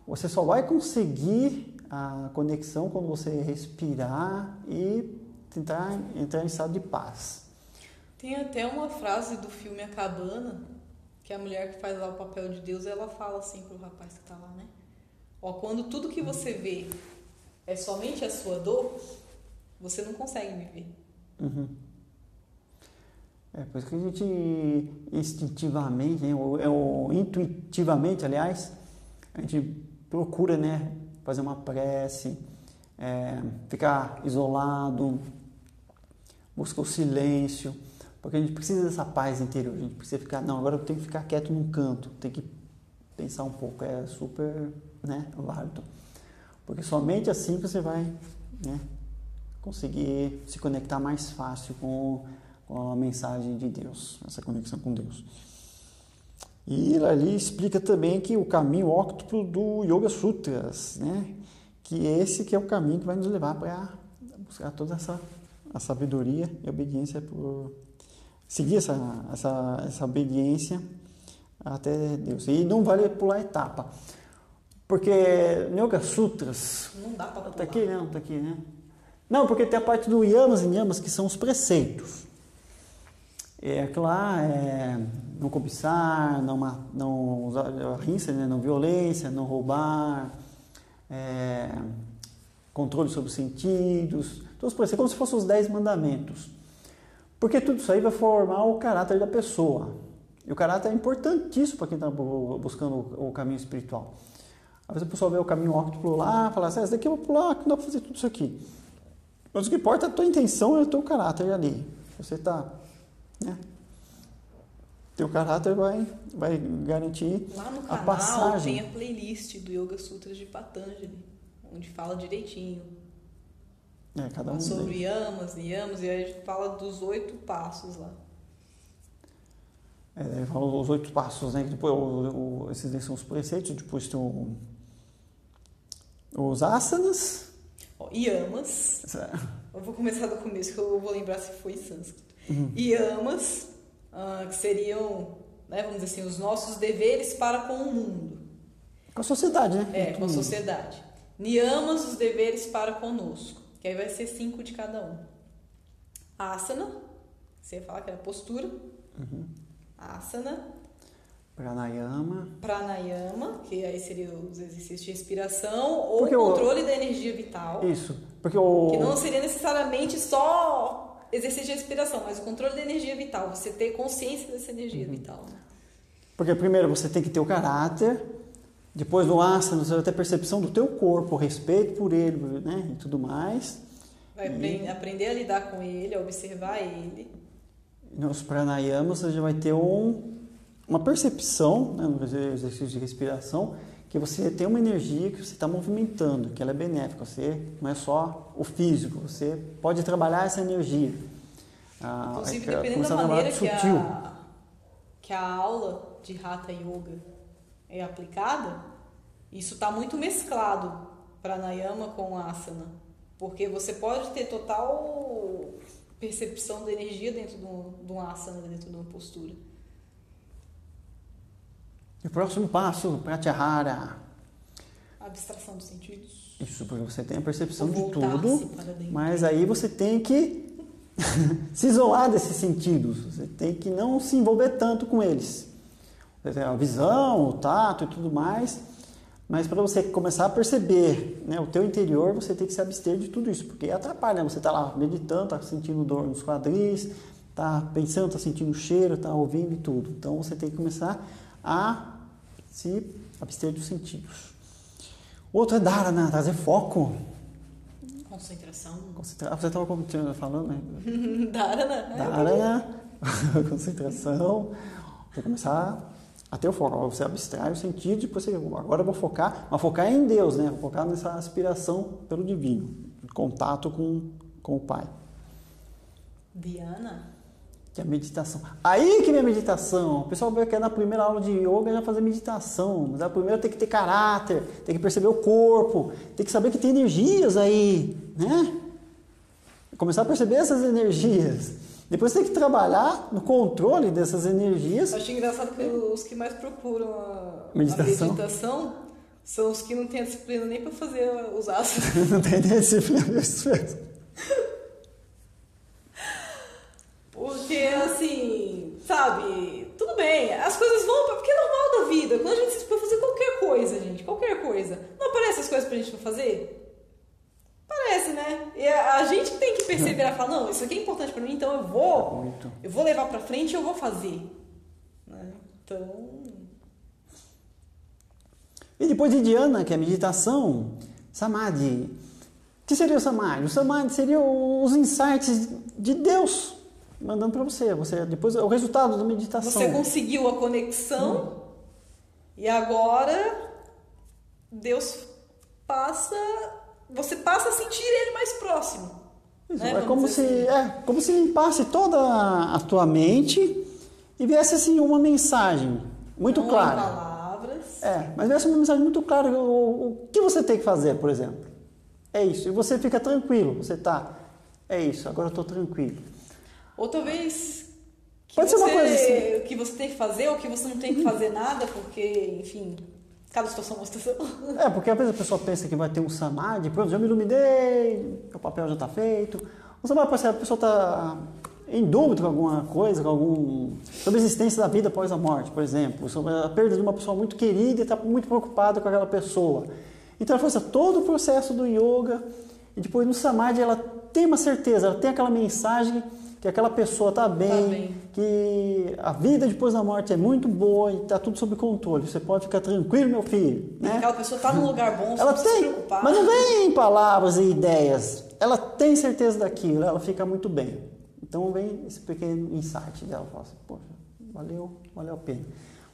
Você só vai conseguir a conexão quando você respirar e tentar entrar em estado de paz. Tem até uma frase do filme A Cabana, que a mulher que faz lá o papel de Deus, ela fala assim pro rapaz que tá lá, né? Quando tudo que você vê é somente a sua dor, você não consegue viver. Uhum. Por isso que a gente instintivamente, né, ou intuitivamente, aliás, a gente procura, né, fazer uma prece, ficar isolado, busca o silêncio, porque a gente precisa dessa paz interior, a gente precisa ficar, não, agora eu tenho que ficar quieto num canto, tenho que pensar um pouco, é super, né, válido, porque somente assim você vai, né, conseguir se conectar mais fácil com a mensagem de Deus, essa conexão com Deus. E ali explica também que o caminho óctuplo do Yoga Sutras, né? Que esse que é o caminho que vai nos levar para buscar toda essa sabedoria e obediência, por seguir essa obediência até Deus. E não vale pular etapa, porque no Yoga Sutras... Não dá para pular. Tá aqui, né? Não, porque tem a parte do yamas e niyamas, que são os preceitos. Aquilo lá é não cobiçar, não usar a rinça, né? Não violência, não roubar, controle sobre os sentidos, todos os preceitos, como se fossem os 10 mandamentos. Porque tudo isso aí vai formar o caráter da pessoa. E o caráter é importantíssimo para quem está buscando o caminho espiritual. Às vezes a pessoa vê o caminho óctuplo lá, fala assim, esse daqui eu vou pular, não dá para fazer tudo isso aqui. Mas o que importa é a tua intenção e o teu caráter ali. Você está... né? Teu caráter vai garantir lá no a canal passagem. Tem a playlist do Yoga Sutras de Patanjali, onde fala direitinho cada um sobre yamas, niyamas, e aí a gente fala dos 8 passos lá. Fala os 8 passos, né? Depois, esses são os preceitos, depois tem os asanas. Yamas. Eu vou começar do começo, que eu vou lembrar se foi em sânscrito. Uhum. Yamas, que seriam, né, vamos dizer assim, os nossos deveres para com o mundo. Com a sociedade, né? Com a sociedade. Niyamas, os deveres para conosco, que aí vai ser 5 de cada um. Asana, você ia falar que era postura. Uhum. Asana. Pranayama, que aí seriam os exercícios de respiração ou porque controle da energia vital. Isso, porque que não seria necessariamente só exercício de respiração, mas o controle da energia vital, você ter consciência dessa energia vital. Né? Porque primeiro você tem que ter o caráter, depois no asana você vai ter percepção do teu corpo, respeito por ele, né, e tudo mais. Vai aprender a lidar com ele, a observar ele. Nos pranayamas você já vai ter uma percepção, né, no exercício de respiração, que você tem uma energia que você está movimentando, que ela é benéfica. Você não é só o físico, você pode trabalhar essa energia. Inclusive, dependendo da maneira que a aula de Hatha Yoga é aplicada, Isso está muito mesclado, pranayama com asana, porque você pode ter total percepção da energia dentro de um asana, dentro de uma postura. E o próximo passo, pratyahara. Abstração dos sentidos. Isso, porque você tem a percepção de tudo, para mas aí você tem que se isolar desses sentidos. Você tem que não se envolver tanto com eles. A visão, o tato e tudo mais. Mas para você começar a perceber, né, o teu interior, você tem que se abster de tudo isso, porque atrapalha, né? Você está lá meditando, está sentindo dor nos quadris, está pensando, está sentindo cheiro, está ouvindo e tudo. Então você tem que começar a se abster dos sentidos. O outro é dharana, trazer foco. Concentração. Você estava falando, né? Dharana. Dharana, concentração. Vou começar a ter o foco. Você abstrai o sentido, depois você, agora eu vou focar, mas focar em Deus, né? Vou focar nessa aspiração pelo divino, contato com o Pai. Dhyana. Que é a meditação. Aí que vem a meditação. O pessoal vê que é na primeira aula de yoga já fazer meditação. Mas primeiro tem que ter caráter, tem que perceber o corpo, tem que saber que tem energias aí, né? Começar a perceber essas energias. Depois tem que trabalhar no controle dessas energias. Acho engraçado que os que mais procuram a meditação são os que não têm a disciplina nem para fazer os asanas. Não tem disciplina. Porque, assim, sabe, tudo bem, as coisas vão, porque é normal da vida. Quando a gente se dispõe a fazer qualquer coisa, gente, qualquer coisa, não aparecem as coisas pra gente não fazer? Parece, né? E a gente tem que perceber e falar, não, isso aqui é importante pra mim, então eu vou levar pra frente e eu vou fazer. Né? Então... E depois de dhyana, que é a meditação, samadhi. O que seria o samadhi? O samadhi seria os insights de Deus mandando para você. Depois o resultado da meditação. Você conseguiu a conexão e agora Deus você passa a sentir ele mais próximo. Isso, né? como se limpasse toda a tua mente e viesse assim uma mensagem muito não clara. Em palavras. Mas viesse uma mensagem muito clara. O que você tem que fazer, por exemplo? É isso. E você fica tranquilo. Você está... É isso, agora eu estou tranquilo. Ou talvez Pode ser uma coisa assim. que você tem que fazer ou que você não tem que fazer nada, porque, enfim, cada situação é uma situação. Porque às vezes a pessoa pensa que vai ter um samadhi, pronto, já me iluminei, o papel já está feito. O samadhi pode ser a pessoa está em dúvida com alguma coisa, sobre a existência da vida após a morte, por exemplo, sobre a perda de uma pessoa muito querida e está muito preocupada com aquela pessoa. Então ela faz todo o processo do yoga e depois no samadhi ela tem uma certeza, ela tem aquela mensagem que aquela pessoa está bem, que a vida depois da morte é muito boa e está tudo sob controle. Você pode ficar tranquilo, meu filho. Né? Aquela pessoa está num lugar bom, você ela não precisa se preocupar. Mas não vem em palavras e ideias. Ela tem certeza daquilo, ela fica muito bem. Então vem esse pequeno insight dela. Fala assim, poxa, valeu a pena.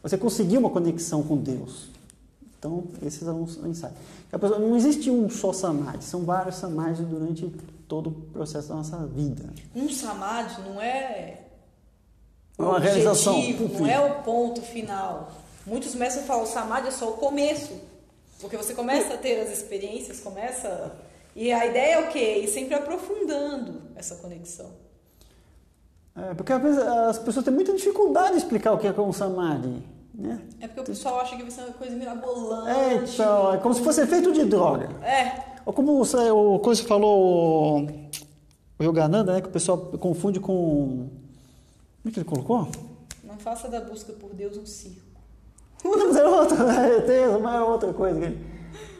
Você conseguiu uma conexão com Deus. Então, esses são os insights. Não existe um só samadhi, são vários samadhis durante todo o processo da nossa vida. Um samadhi não é uma realização, não é o ponto final. Muitos mestres falam, o samadhi é só o começo. Porque você começa a ter as experiências, e a ideia é o quê? Ir sempre aprofundando essa conexão. Porque às vezes as pessoas têm muita dificuldade de explicar o que é um samadhi. Né? É porque o pessoal acha que vai ser uma coisa mirabolante. Então, é como se fosse efeito de droga. Ou como o coisa falou o Yogananda, né, que o pessoal confunde com... Como é que ele colocou? Não faça da busca por Deus um circo. Não, mas é outra coisa.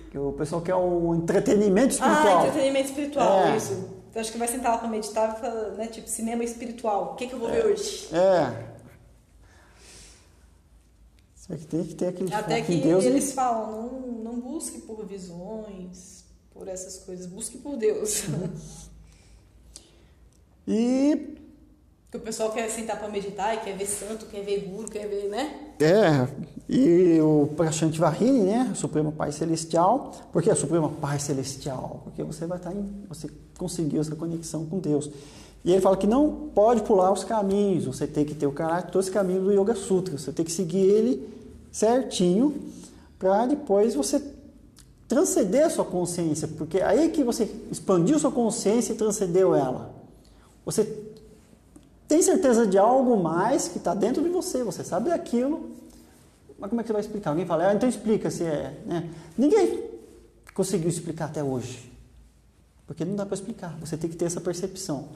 Que o pessoal quer um entretenimento espiritual. Entretenimento espiritual, isso. Então, acho que vai sentar lá para meditar e falar, né, tipo, cinema espiritual. O que eu vou ver hoje? Tem que ter aquele até foco que em Deus. Eles falam, não busque por visões, por essas coisas, busque por Deus. E... que o pessoal quer sentar para meditar, e quer ver santo, quer ver guru, quer ver, né? E o Prashantivahini, né? O Supremo Pai Celestial. Por que o Supremo Pai Celestial? Porque você vai você conseguiu essa conexão com Deus. E ele fala que não pode pular os caminhos, você tem que ter o caráter, todo esse caminho do Yoga Sutra, você tem que seguir ele certinho para depois você transcender a sua consciência, porque aí que você expandiu sua consciência e transcendeu ela. Você tem certeza de algo mais que está dentro de você, você sabe daquilo, mas como é que você vai explicar? Alguém fala, então explica se é, né? Ninguém conseguiu explicar até hoje, porque não dá para explicar, você tem que ter essa percepção.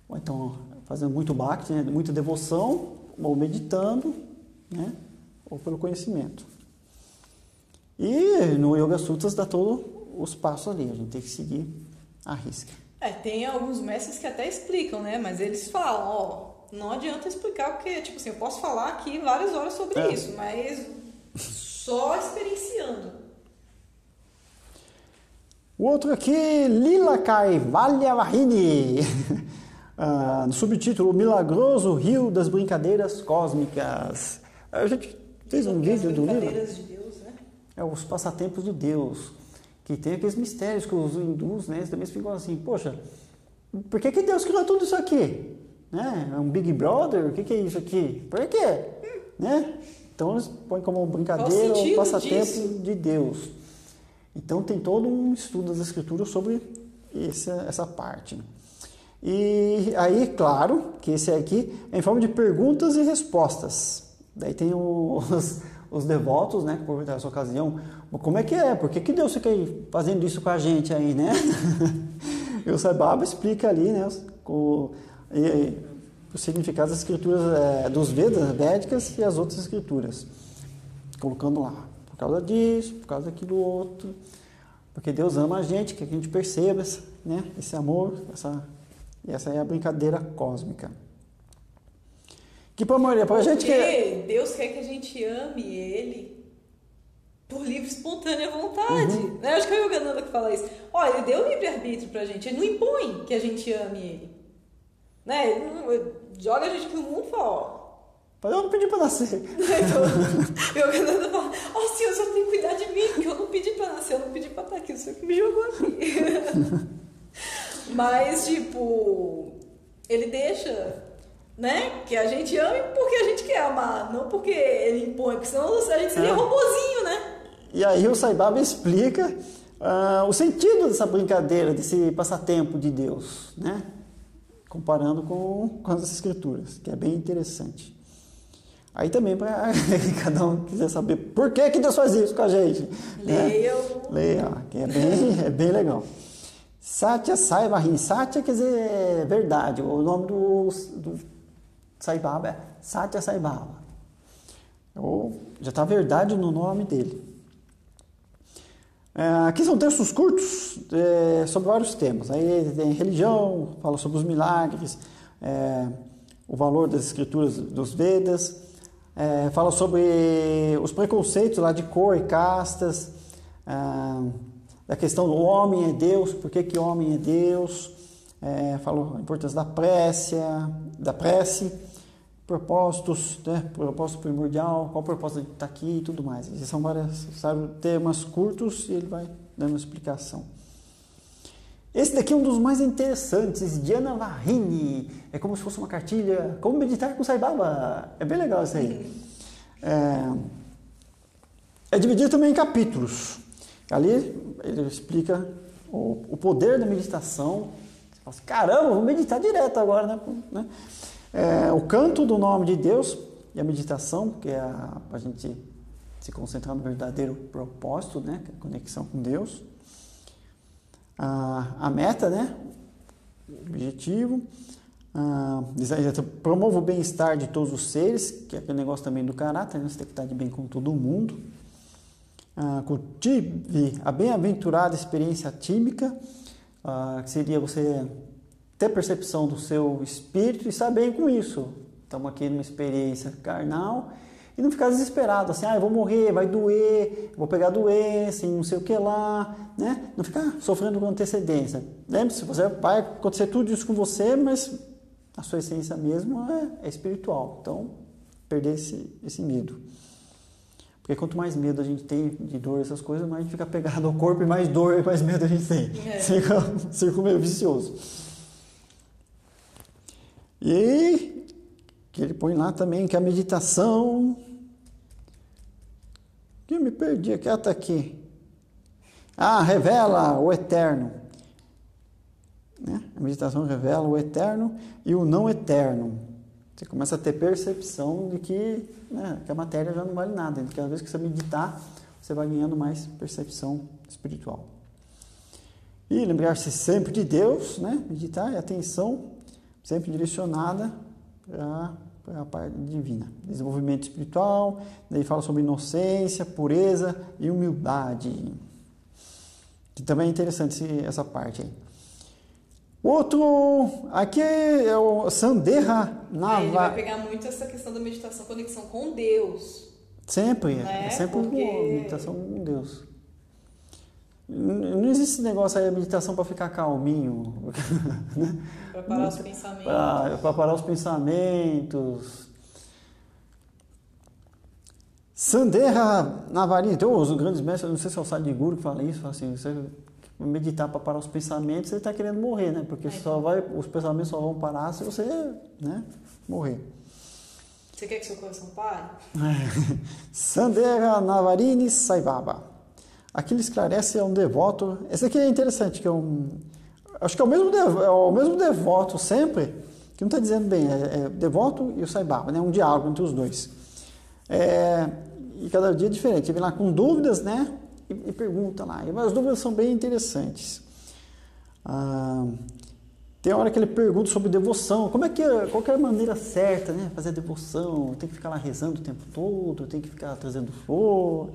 Ou então, fazendo muito bhakti, né? Muita devoção, ou meditando, né? Ou pelo conhecimento. E no Yoga Sutras dá todos os passos ali, a gente tem que seguir à risca. Tem alguns mestres que até explicam, né? Mas eles falam, não adianta explicar, porque, tipo assim, eu posso falar aqui várias horas sobre isso, mas só experienciando. O outro aqui, Lila Kaivalyavahini, no subtítulo, O Milagroso Rio das Brincadeiras Cósmicas. A gente fez um vídeo do Lila. Brincadeiras de Deus, né? Os passatempos do Deus, que tem aqueles mistérios que os hindus, né, eles também ficam assim, poxa, por que Deus criou tudo isso aqui? Né? É um Big Brother? O que é isso aqui? Por quê? Né? Então eles põem como brincadeira o passatempo de Deus. Então tem todo um estudo das escrituras sobre essa parte. E aí, claro, que esse aqui é em forma de perguntas e respostas. Daí tem os devotos, né, por essa ocasião, como é que é? Por que Deus fica aí fazendo isso com a gente aí, né? E o Sai Baba explica ali, né, o significado das escrituras dos Vedas, Védicas e as outras escrituras, colocando lá, por causa disso, por causa daquilo outro, porque Deus ama a gente, que a gente perceba, né, esse amor, essa é a brincadeira cósmica. Que pra gente que... Deus quer que a gente ame Ele por livre e espontânea vontade. Né? Eu acho que é o Yogananda que fala isso. Ele deu livre-arbítrio pra gente, Ele não impõe que a gente ame Ele. Né? Ele não, joga a gente aqui no mundo e fala, Mas eu não pedi pra nascer. Então, o Yogananda fala, Senhor, o Senhor tem que cuidar de mim, porque eu não pedi pra nascer, eu não pedi pra estar aqui, o Senhor que me jogou aqui. Mas, tipo, Ele deixa... né? Que a gente ame porque a gente quer amar, não porque Ele impõe, porque senão a gente seria robozinho, né? E aí o Sai Baba explica o sentido dessa brincadeira, desse passatempo de Deus, né? Comparando com as escrituras, que é bem interessante. Aí também, para cada um quiser saber por que Deus faz isso com a gente. Leia, que é bem legal. Satya Sai Baba. Satya quer dizer verdade. O nome do Sai Baba é Satya Sai Baba. Já está verdade no nome dele. Aqui são textos curtos sobre vários temas. Aí tem religião, fala sobre os milagres, o valor das escrituras dos Vedas, fala sobre os preconceitos lá de cor e castas, da questão do homem é Deus, por que homem é Deus, fala a importância da prece, propósitos, né? Propósito primordial, qual o propósito de estar aqui e tudo mais. Esses são vários temas curtos e ele vai dando uma explicação. Esse daqui é um dos mais interessantes, Jnana Vahini. É como se fosse uma cartilha, como meditar com Sai Baba. É bem legal isso aí. É dividido também em capítulos. Ali ele explica o poder da meditação. Você fala assim, caramba, vou meditar direto agora, né? O canto do nome de Deus e a meditação, que é para a gente se concentrar no verdadeiro propósito, né? Que é a conexão com Deus. A meta, né? O objetivo. Promova o bem-estar de todos os seres, que é aquele negócio também do caráter, né? Você tem que estar de bem com todo mundo. Cultive a bem-aventurada experiência atímica, que seria você ter percepção do seu espírito e estar bem com isso. Estamos aqui numa experiência carnal e não ficar desesperado, assim, eu vou morrer, vai doer, vou pegar doença e não sei o que lá, né? Não ficar sofrendo com antecedência. Lembre-se, vai acontecer tudo isso com você, mas a sua essência mesmo é espiritual. Então, perder esse medo. Porque quanto mais medo a gente tem de dor, essas coisas, mais a gente fica pegado ao corpo e mais dor e mais medo a gente tem. Fica um círculo meio vicioso. E que ele põe lá também que a meditação Que me perdi aqui, está aqui. Revela o eterno. Né? A meditação revela o eterno e o não eterno. Você começa a ter percepção de que, né, que a matéria já não vale nada. De que às vezes que você meditar, você vai ganhando mais percepção espiritual. E lembrar-se sempre de Deus, né? Meditar e atenção sempre direcionada para a parte divina. Desenvolvimento espiritual, daí fala sobre inocência, pureza e humildade. Que também é interessante essa parte aí. Outro, aqui é o Sandeha Ele vai pegar muito essa questão da meditação, conexão com Deus. Sempre, né? É sempre uma meditação com Deus. Não existe esse negócio aí, a meditação para ficar calminho. Para parar os pensamentos. Para parar os pensamentos. Sandeha Navarini, tem os grandes mestres, não sei se é o Sadhguru que fala isso, fala assim, você meditar para parar os pensamentos, você está querendo morrer, né? Porque os pensamentos só vão parar se você, né, morrer. Você quer que seu coração pare? Sandeha Navarini Sai Baba. Aqui ele esclarece, é um devoto. Esse aqui é interessante, que acho que é o mesmo devoto sempre, que não está dizendo bem, é devoto e o Sai Baba, né? Um diálogo entre os dois. E cada dia é diferente. Ele vem lá com dúvidas, né? E pergunta lá. E as dúvidas são bem interessantes. Tem hora que ele pergunta sobre devoção. Qual que é a maneira certa, né? Fazer devoção? Tem que ficar lá rezando o tempo todo? Tem que ficar trazendo flor?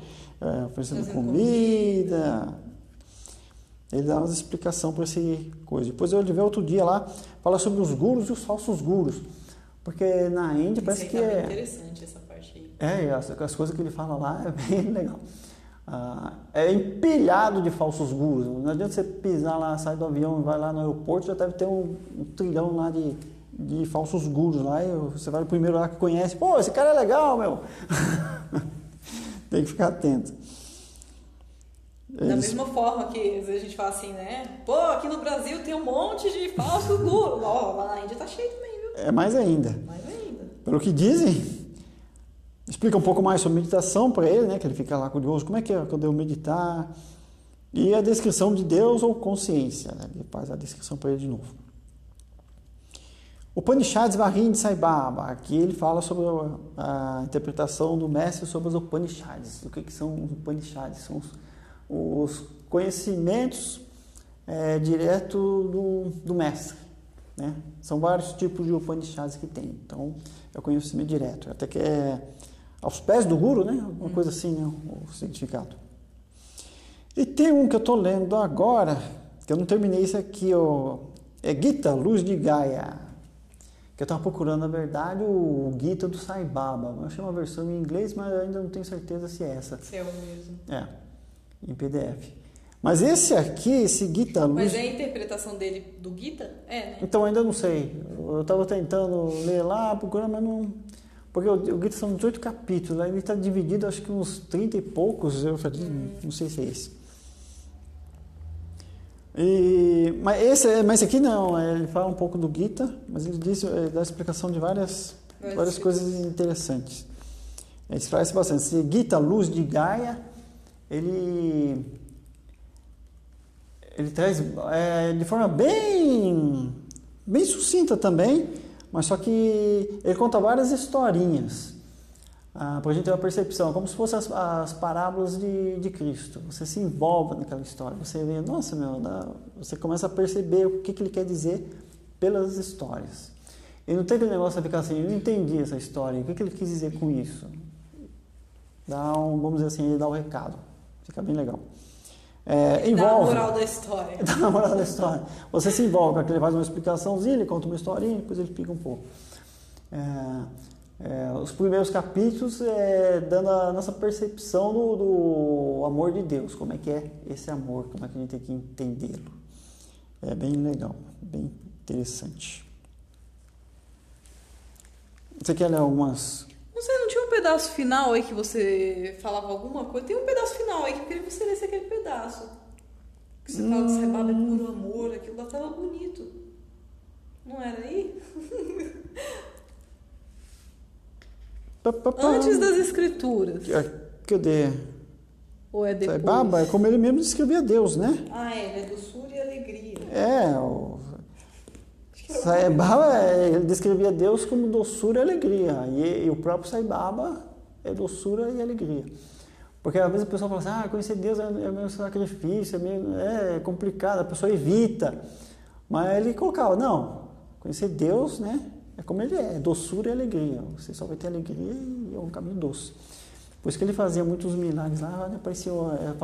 Oferecendo comida? Ele dá uma explicação para essa coisa. Depois ele vê outro dia lá, fala sobre os gurus e os falsos gurus. Porque na Índia parece que é interessante essa parte aí. As coisas que ele fala lá é bem legal. É empilhado de falsos gurus. Não adianta você pisar lá, sai do avião e vai lá no aeroporto, já deve ter um trilhão lá de falsos gurus lá. E você vai no primeiro lá que conhece, pô, esse cara é legal, meu. Tem que ficar atento. Da mesma forma que às vezes a gente fala assim, né? Pô, aqui no Brasil tem um monte de falsos gurus. Lá na Índia tá cheio também, viu? É mais ainda. Pelo que dizem, explica um pouco mais sobre meditação para ele, né? Que ele fica lá curioso, como é que eu devo meditar? E a descrição de Deus ou consciência, né? Ele faz a descrição para ele de novo. Upanishads Vahin de Sai Baba, aqui ele fala sobre a interpretação do mestre sobre os Upanishads. O que são os Upanishads? São os conhecimentos direto do mestre, né? São vários tipos de Upanishads que tem. Então, é o conhecimento direto. Até que é aos pés do guru, né? Uma coisa assim, né? O significado. E tem um que eu estou lendo agora, que eu não terminei esse aqui, é Gita, Luz de Gaia. Que eu estava procurando, na verdade, o Gita do Sai Baba. Eu achei uma versão em inglês, mas eu ainda não tenho certeza se é essa. Se é o mesmo. Em PDF. Mas esse aqui, esse Gita Luz... Mas é a interpretação dele do Gita? Né? Então, ainda não sei. Eu estava tentando ler lá, procurando, mas não... Porque o Gita são 18 capítulos, ele está dividido, acho que uns 30 e poucos, eu falei, não sei se é esse. Mas esse aqui não, ele fala um pouco do Gita, mas ele dá a explicação de várias coisas interessantes. Ele esclarece bastante. Esse Gita, Luz de Gaia, ele traz de forma bem sucinta também, mas só que ele conta várias historinhas para a gente ter uma percepção, como se fossem as parábolas de Cristo. Você se envolve naquela história, você vê, nossa, você começa a perceber o que ele quer dizer pelas histórias. E não tem aquele negócio de ficar assim, eu não entendi essa história, o que ele quis dizer com isso? Vamos dizer assim, ele dá o recado, fica bem legal. Envolve. Dá a moral da história. Dá a moral da história. Você se envolve, porque ele faz uma explicaçãozinha, ele conta uma historinha, depois ele explica um pouco. Os primeiros capítulos dando a nossa percepção do amor de Deus, como é que é esse amor, como é que a gente tem que entendê-lo. É bem legal, bem interessante. Você quer ler algumas... Não sei, não tinha um pedaço final aí que você falava alguma coisa? Tem um pedaço final aí que eu queria que você lesse aquele pedaço. Que você fala que Sai Baba é puro amor, aquilo lá tava bonito. Não era aí? Antes das escrituras. Cadê? Ou é depois? Sai Baba é como ele mesmo descrevia Deus, né? Ele é doçura e alegria. Sai Baba, ele descrevia Deus como doçura e alegria. E o próprio Sai Baba é doçura e alegria. Porque às vezes a pessoa fala assim, conhecer Deus é meio sacrifício, é complicado, a pessoa evita. Mas ele colocava, não, conhecer Deus, né, é como ele é, doçura e alegria. Você só vai ter alegria e é um caminho doce. Por isso que ele fazia muitos milagres lá, aparecia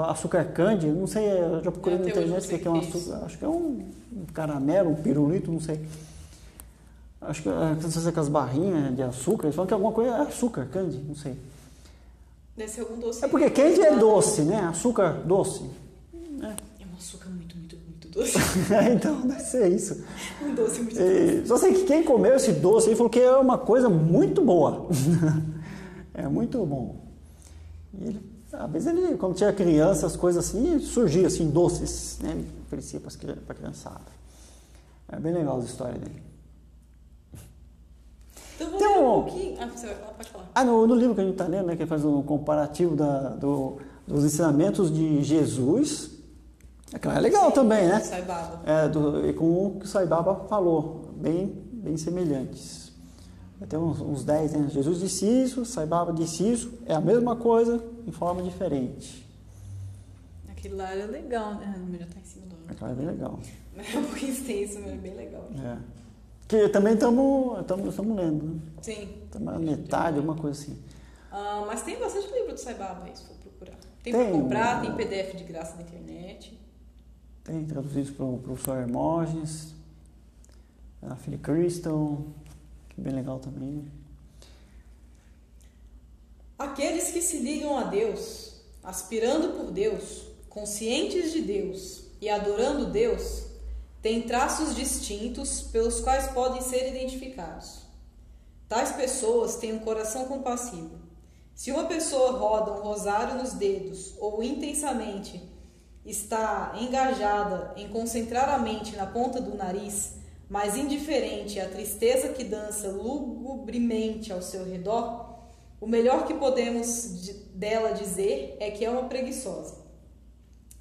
açúcar candy, não sei, eu já procurei na internet o que é um açúcar, acho que é um caramelo, um pirulito, não sei. Acho que não sei se é com as barrinhas de açúcar, eles falam que alguma coisa é açúcar candy, não sei. Deve ser algum doce. É porque candy é doce, né? Açúcar doce. É um açúcar muito, muito, muito doce. Então, deve ser isso. Um doce muito doce. Só sei que quem comeu esse doce, ele falou que é uma coisa muito boa. É muito bom. E ele, às vezes, quando tinha criança, as coisas assim, surgiam assim, doces, né? Ele oferecia para a criançada. É bem legal a história dele. Então vou ler um pouquinho. Você vai falar? Pode falar. No livro que a gente está lendo, né, que faz um comparativo dos ensinamentos de Jesus, aquela é legal também, né? Sai Baba. Com o que o Sai Baba falou, bem semelhantes. Tem uns 10, né? Jesus disse isso, Sai Baba disse isso, é a mesma coisa, em forma diferente. Aquele lá era legal, né? O meu já está em cima do outro. Aquela é bem legal. É um pouquinho extenso, mas é bem legal. Que também estamos lendo, né? Sim. Estamos na metade, alguma coisa assim. Mas tem bastante livro do Sai Baba aí, se for procurar. Tem para comprar, tem PDF de graça na internet. Tem traduzidos pelo professor Hermógenes, a Philly Crystal, que é bem legal também. Aqueles que se ligam a Deus, aspirando por Deus, conscientes de Deus e adorando Deus, têm traços distintos pelos quais podem ser identificados. Tais pessoas têm um coração compassivo. Se uma pessoa roda um rosário nos dedos ou intensamente está engajada em concentrar a mente na ponta do nariz, mas indiferente à tristeza que dança lugubremente ao seu redor, o melhor que podemos dela dizer é que é uma preguiçosa.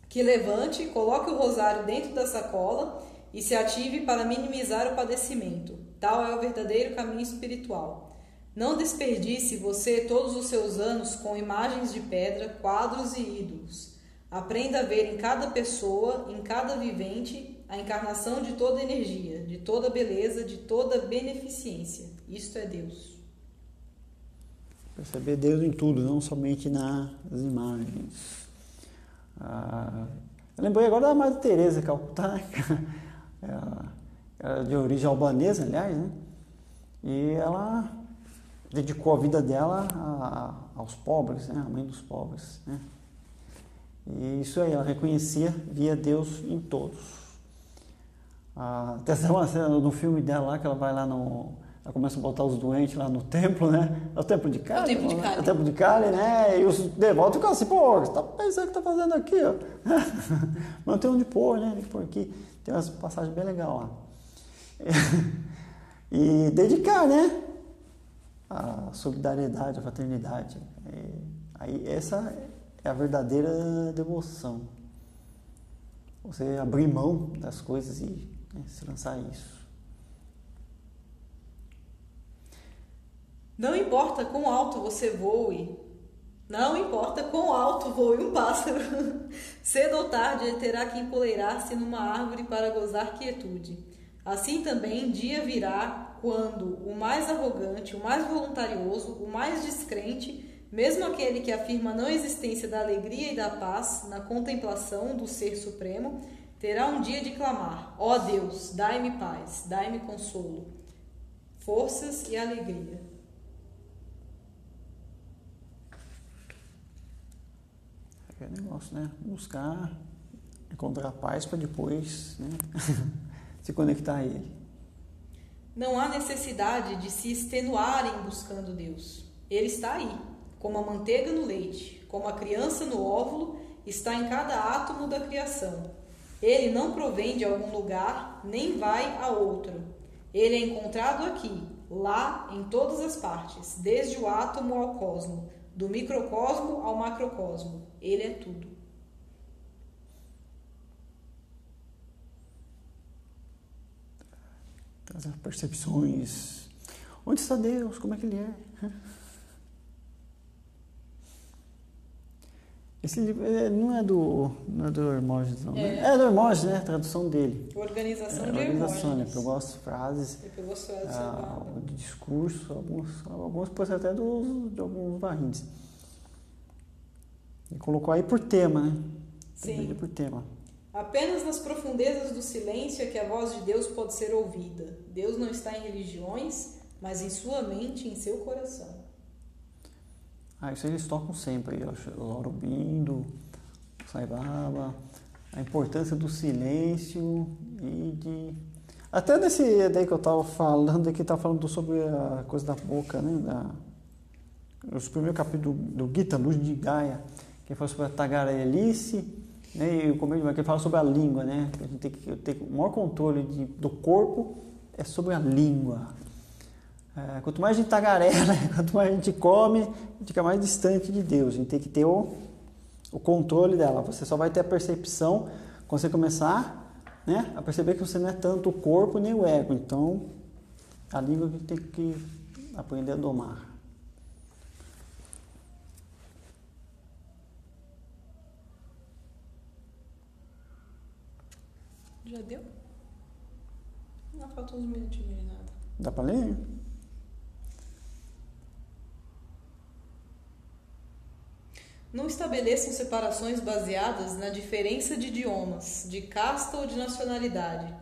Que levante, coloque o rosário dentro da sacola e se ative para minimizar o padecimento. Tal é o verdadeiro caminho espiritual. Não desperdice você todos os seus anos com imagens de pedra, quadros e ídolos. Aprenda a ver em cada pessoa, em cada vivente, a encarnação de toda energia, de toda beleza, de toda beneficência. Isto é Deus. Perceber Deus em tudo, não somente nas imagens. Eu lembrei agora da Madre Teresa de Calcutá, ela é de origem albanesa, aliás, né? E ela dedicou a vida dela aos pobres, né? A mãe dos pobres, né? E isso aí, ela reconhecia, via Deus em todos. Até uma cena no filme dela lá, que ela vai lá ela começa a botar os doentes lá no templo, né? É o templo de Cali. É o templo de Cali. É o templo de Cali, né? E os devotos ficam assim, pô, você tá pensando que tá fazendo aqui, ó? Mas não tem onde pôr, né? Tem que pôr aqui. Tem umas passagens bem legais lá. E dedicar, né? A solidariedade, a fraternidade. Aí essa é a verdadeira devoção. Você abrir mão das coisas e se lançar isso. Não importa quão alto você voe, não importa quão alto voe um pássaro, cedo ou tarde ele terá que empoleirar-se numa árvore para gozar quietude. Assim também dia virá quando o mais arrogante, o mais voluntarioso, o mais descrente, mesmo aquele que afirma a não existência da alegria e da paz na contemplação do Ser Supremo, terá um dia de clamar: ó Deus, dai-me paz, dai-me consolo, forças e alegria. É negócio, né? Buscar, encontrar paz para depois, né? Se conectar a Ele. Não há necessidade de se extenuarem buscando Deus. Ele está aí, como a manteiga no leite, como a criança no óvulo, está em cada átomo da criação. Ele não provém de algum lugar, nem vai a outro. Ele é encontrado aqui, lá, em todas as partes, desde o átomo ao cosmo, do microcosmo ao macrocosmo. Ele é tudo. As percepções. Onde está Deus? Como é que Ele é? Esse livro não é do Hermógenes, não. É do Hermógenes, né? A tradução dele. Organização de Organização, Hermógenes. Ele pegou as frases, Ele pegou as frases o discurso, alguns depois até de alguns barrinhos. E colocou aí por tema, né? Sim. Por tema. Apenas nas profundezas do silêncio é que a voz de Deus pode ser ouvida. Deus não está em religiões, mas em sua mente e em seu coração. Isso eles tocam sempre, o Aurobindo, o Sai Baba, a importância do silêncio e de... Até desse daí que eu estava falando, que estava falando sobre a coisa da boca, né? Os primeiros capítulos do Gita, Luz de Gaia, que fala sobre a tagarelice, né? E o começo que fala sobre a língua, né? A gente tem que ter o maior controle do corpo é sobre a língua. Quanto mais a gente tagarela, quanto mais a gente come, a gente fica mais distante de Deus. A gente tem que ter o controle dela. Você só vai ter a percepção quando você começar, né, a perceber que você não é tanto o corpo nem o ego. Então, a língua que tem que aprender a domar. Já deu? Não, faltam uns minutinhos de nada. Dá para ler? Não estabeleçam separações baseadas na diferença de idiomas, de casta ou de nacionalidade.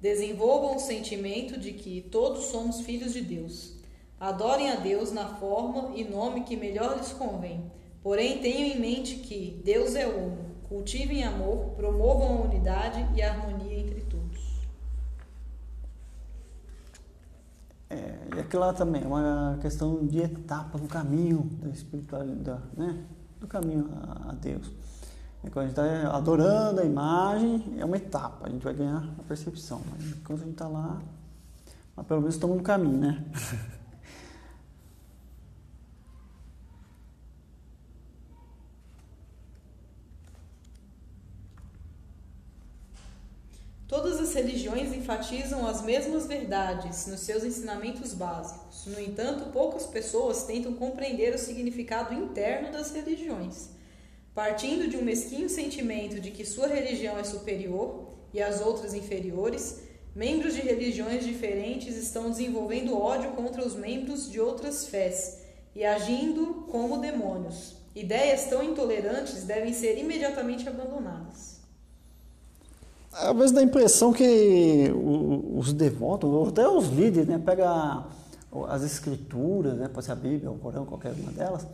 Desenvolvam o sentimento de que todos somos filhos de Deus. Adorem a Deus na forma e nome que melhor lhes convém. Porém, tenham em mente que Deus é uno. Cultivem amor, promovam a unidade e a harmonia entre todos. E aquilo lá também é uma questão de etapa no caminho da espiritualidade, né? Do caminho a Deus. Quando a gente está adorando a imagem, é uma etapa, a gente vai ganhar a percepção. Mas enquanto a gente está lá, mas pelo menos estamos no caminho, né? Todas as religiões enfatizam as mesmas verdades nos seus ensinamentos básicos. No entanto, poucas pessoas tentam compreender o significado interno das religiões. Partindo de um mesquinho sentimento de que sua religião é superior e as outras inferiores, membros de religiões diferentes estão desenvolvendo ódio contra os membros de outras fés e agindo como demônios. Ideias tão intolerantes devem ser imediatamente abandonadas. Às vezes dá a impressão que os devotos, ou até os líderes, né, pegam as escrituras, né, pode ser a Bíblia, o Corão, qualquer uma delas,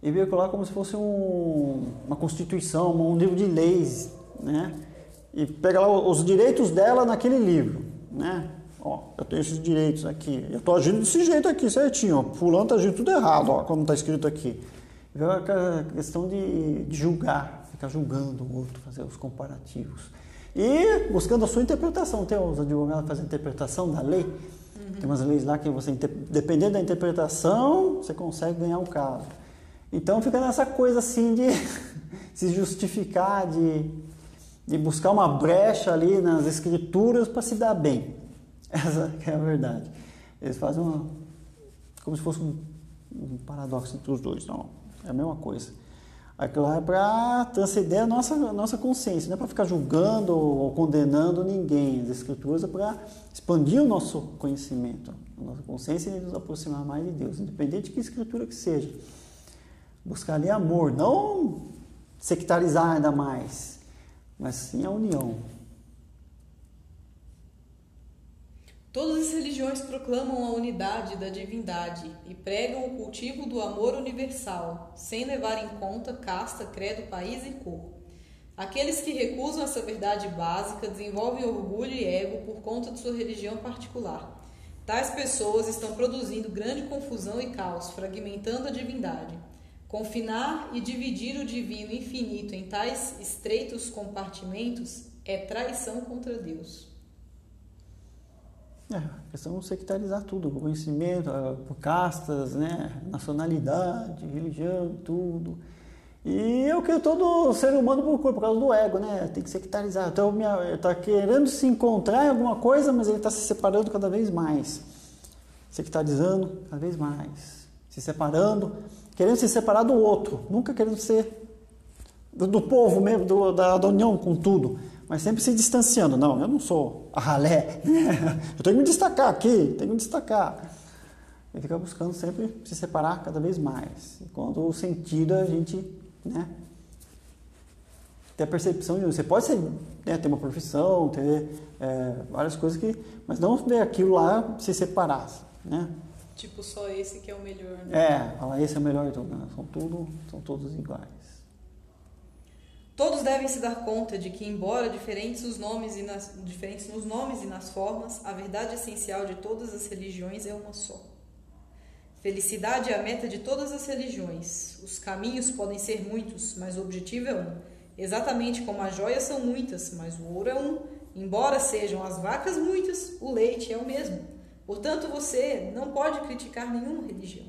e veio lá como se fosse uma constituição, um livro de leis, né, e pega lá os direitos dela naquele livro, né, eu tenho esses direitos aqui, eu estou agindo desse jeito aqui, certinho, fulano está agindo tudo errado, como está escrito aqui. Veio aquela questão de julgar, ficar julgando o outro, fazer os comparativos. E buscando a sua interpretação. Tem os advogados que fazem interpretação da lei. Tem umas leis lá que você, dependendo da interpretação, você consegue ganhar um caso. Então fica nessa coisa assim de se justificar, de buscar uma brecha ali nas escrituras para se dar bem. Essa que é a verdade. Eles fazem como se fosse um paradoxo entre os dois. Não, é a mesma coisa. Aquilo lá é para transcender a nossa consciência, não é para ficar julgando ou condenando ninguém. As escrituras é para expandir o nosso conhecimento, a nossa consciência e nos aproximar mais de Deus, independente de que escritura que seja. Buscar ali amor, não sectarizar ainda mais, mas sim a união. Todas as religiões proclamam a unidade da divindade e pregam o cultivo do amor universal, sem levar em conta casta, credo, país e cor. Aqueles que recusam essa verdade básica desenvolvem orgulho e ego por conta de sua religião particular. Tais pessoas estão produzindo grande confusão e caos, fragmentando a divindade. Confinar e dividir o divino infinito em tais estreitos compartimentos é traição contra Deus. A questão de sectarizar tudo, o conhecimento, por castas, né, nacionalidade, religião, tudo. E é o que todo ser humano procura, por causa do ego, né? Tem que sectarizar. Então, ele está querendo se encontrar em alguma coisa, mas ele está se separando cada vez mais. Sectarizando cada vez mais. Se separando, querendo se separar do outro. Nunca querendo ser do povo mesmo, da união com tudo. Mas sempre se distanciando. Não, eu não sou a ralé. Eu tenho que me destacar aqui, tenho que me destacar. Ele fica buscando sempre se separar cada vez mais. E quando o sentido a gente, né, ter a percepção de... Você pode ser, né, ter uma profissão, ter várias coisas que... Mas não ver aquilo lá se separar, né? Tipo, só esse que é o melhor, né? Falar esse é o melhor. Então, né? São todos iguais. Todos devem se dar conta de que, embora diferentes nos nomes e nas formas, a verdade essencial de todas as religiões é uma só. Felicidade é a meta de todas as religiões. Os caminhos podem ser muitos, mas o objetivo é um. Exatamente como as joias são muitas, mas o ouro é um. Embora sejam as vacas muitas, o leite é o mesmo. Portanto, você não pode criticar nenhuma religião.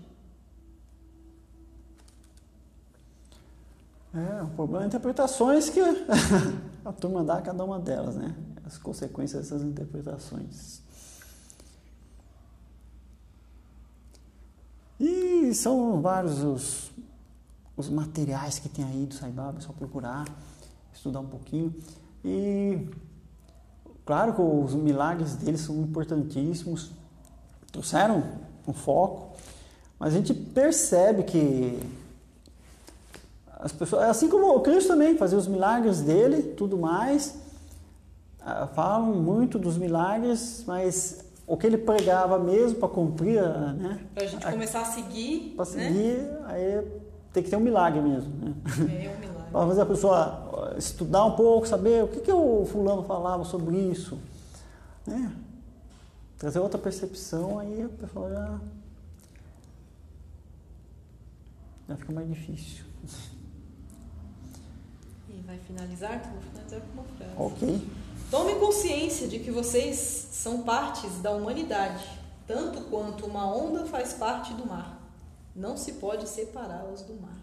O problema é interpretações que a turma dá a cada uma delas, né? As consequências dessas interpretações. E são vários os materiais que tem aí do Sai Baba, é só procurar, estudar um pouquinho. E claro que os milagres deles são importantíssimos, trouxeram um foco, mas a gente percebe que as pessoas, assim como o Cristo também fazia os milagres dele, tudo mais, falam muito dos milagres, mas o que ele pregava mesmo para cumprir, né? Para a gente começar a seguir, para seguir, né? Aí tem que ter um milagre mesmo, né? É um milagre. Para fazer a pessoa estudar um pouco, saber o que o fulano falava sobre isso, né? Trazer outra percepção, aí a pessoa já fica mais difícil. E vai finalizar? Vou finalizar com uma frase. Ok. Tome consciência de que vocês são partes da humanidade, tanto quanto uma onda faz parte do mar. Não se pode separá-las do mar.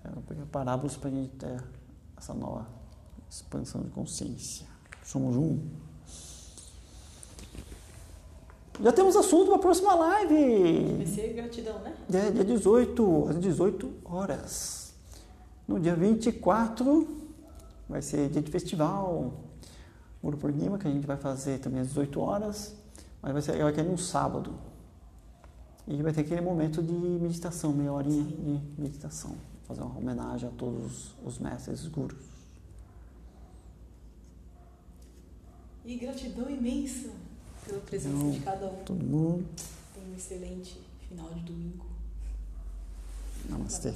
Eu vou pegar parábolas para a gente ter essa nova expansão de consciência. Somos um. Já temos assunto para a próxima live. Vai ser gratidão, né? Dia 18, às 18 horas. No dia 24 vai ser dia de festival Guru Purnima, que a gente vai fazer também às 18 horas, mas vai cair num sábado. E vai ter aquele momento de meditação, meia horinha de meditação. Fazer uma homenagem a todos os mestres gurus. E gratidão imensa pela presença de cada um. Todo mundo. Tenha um excelente final de domingo. Namastê.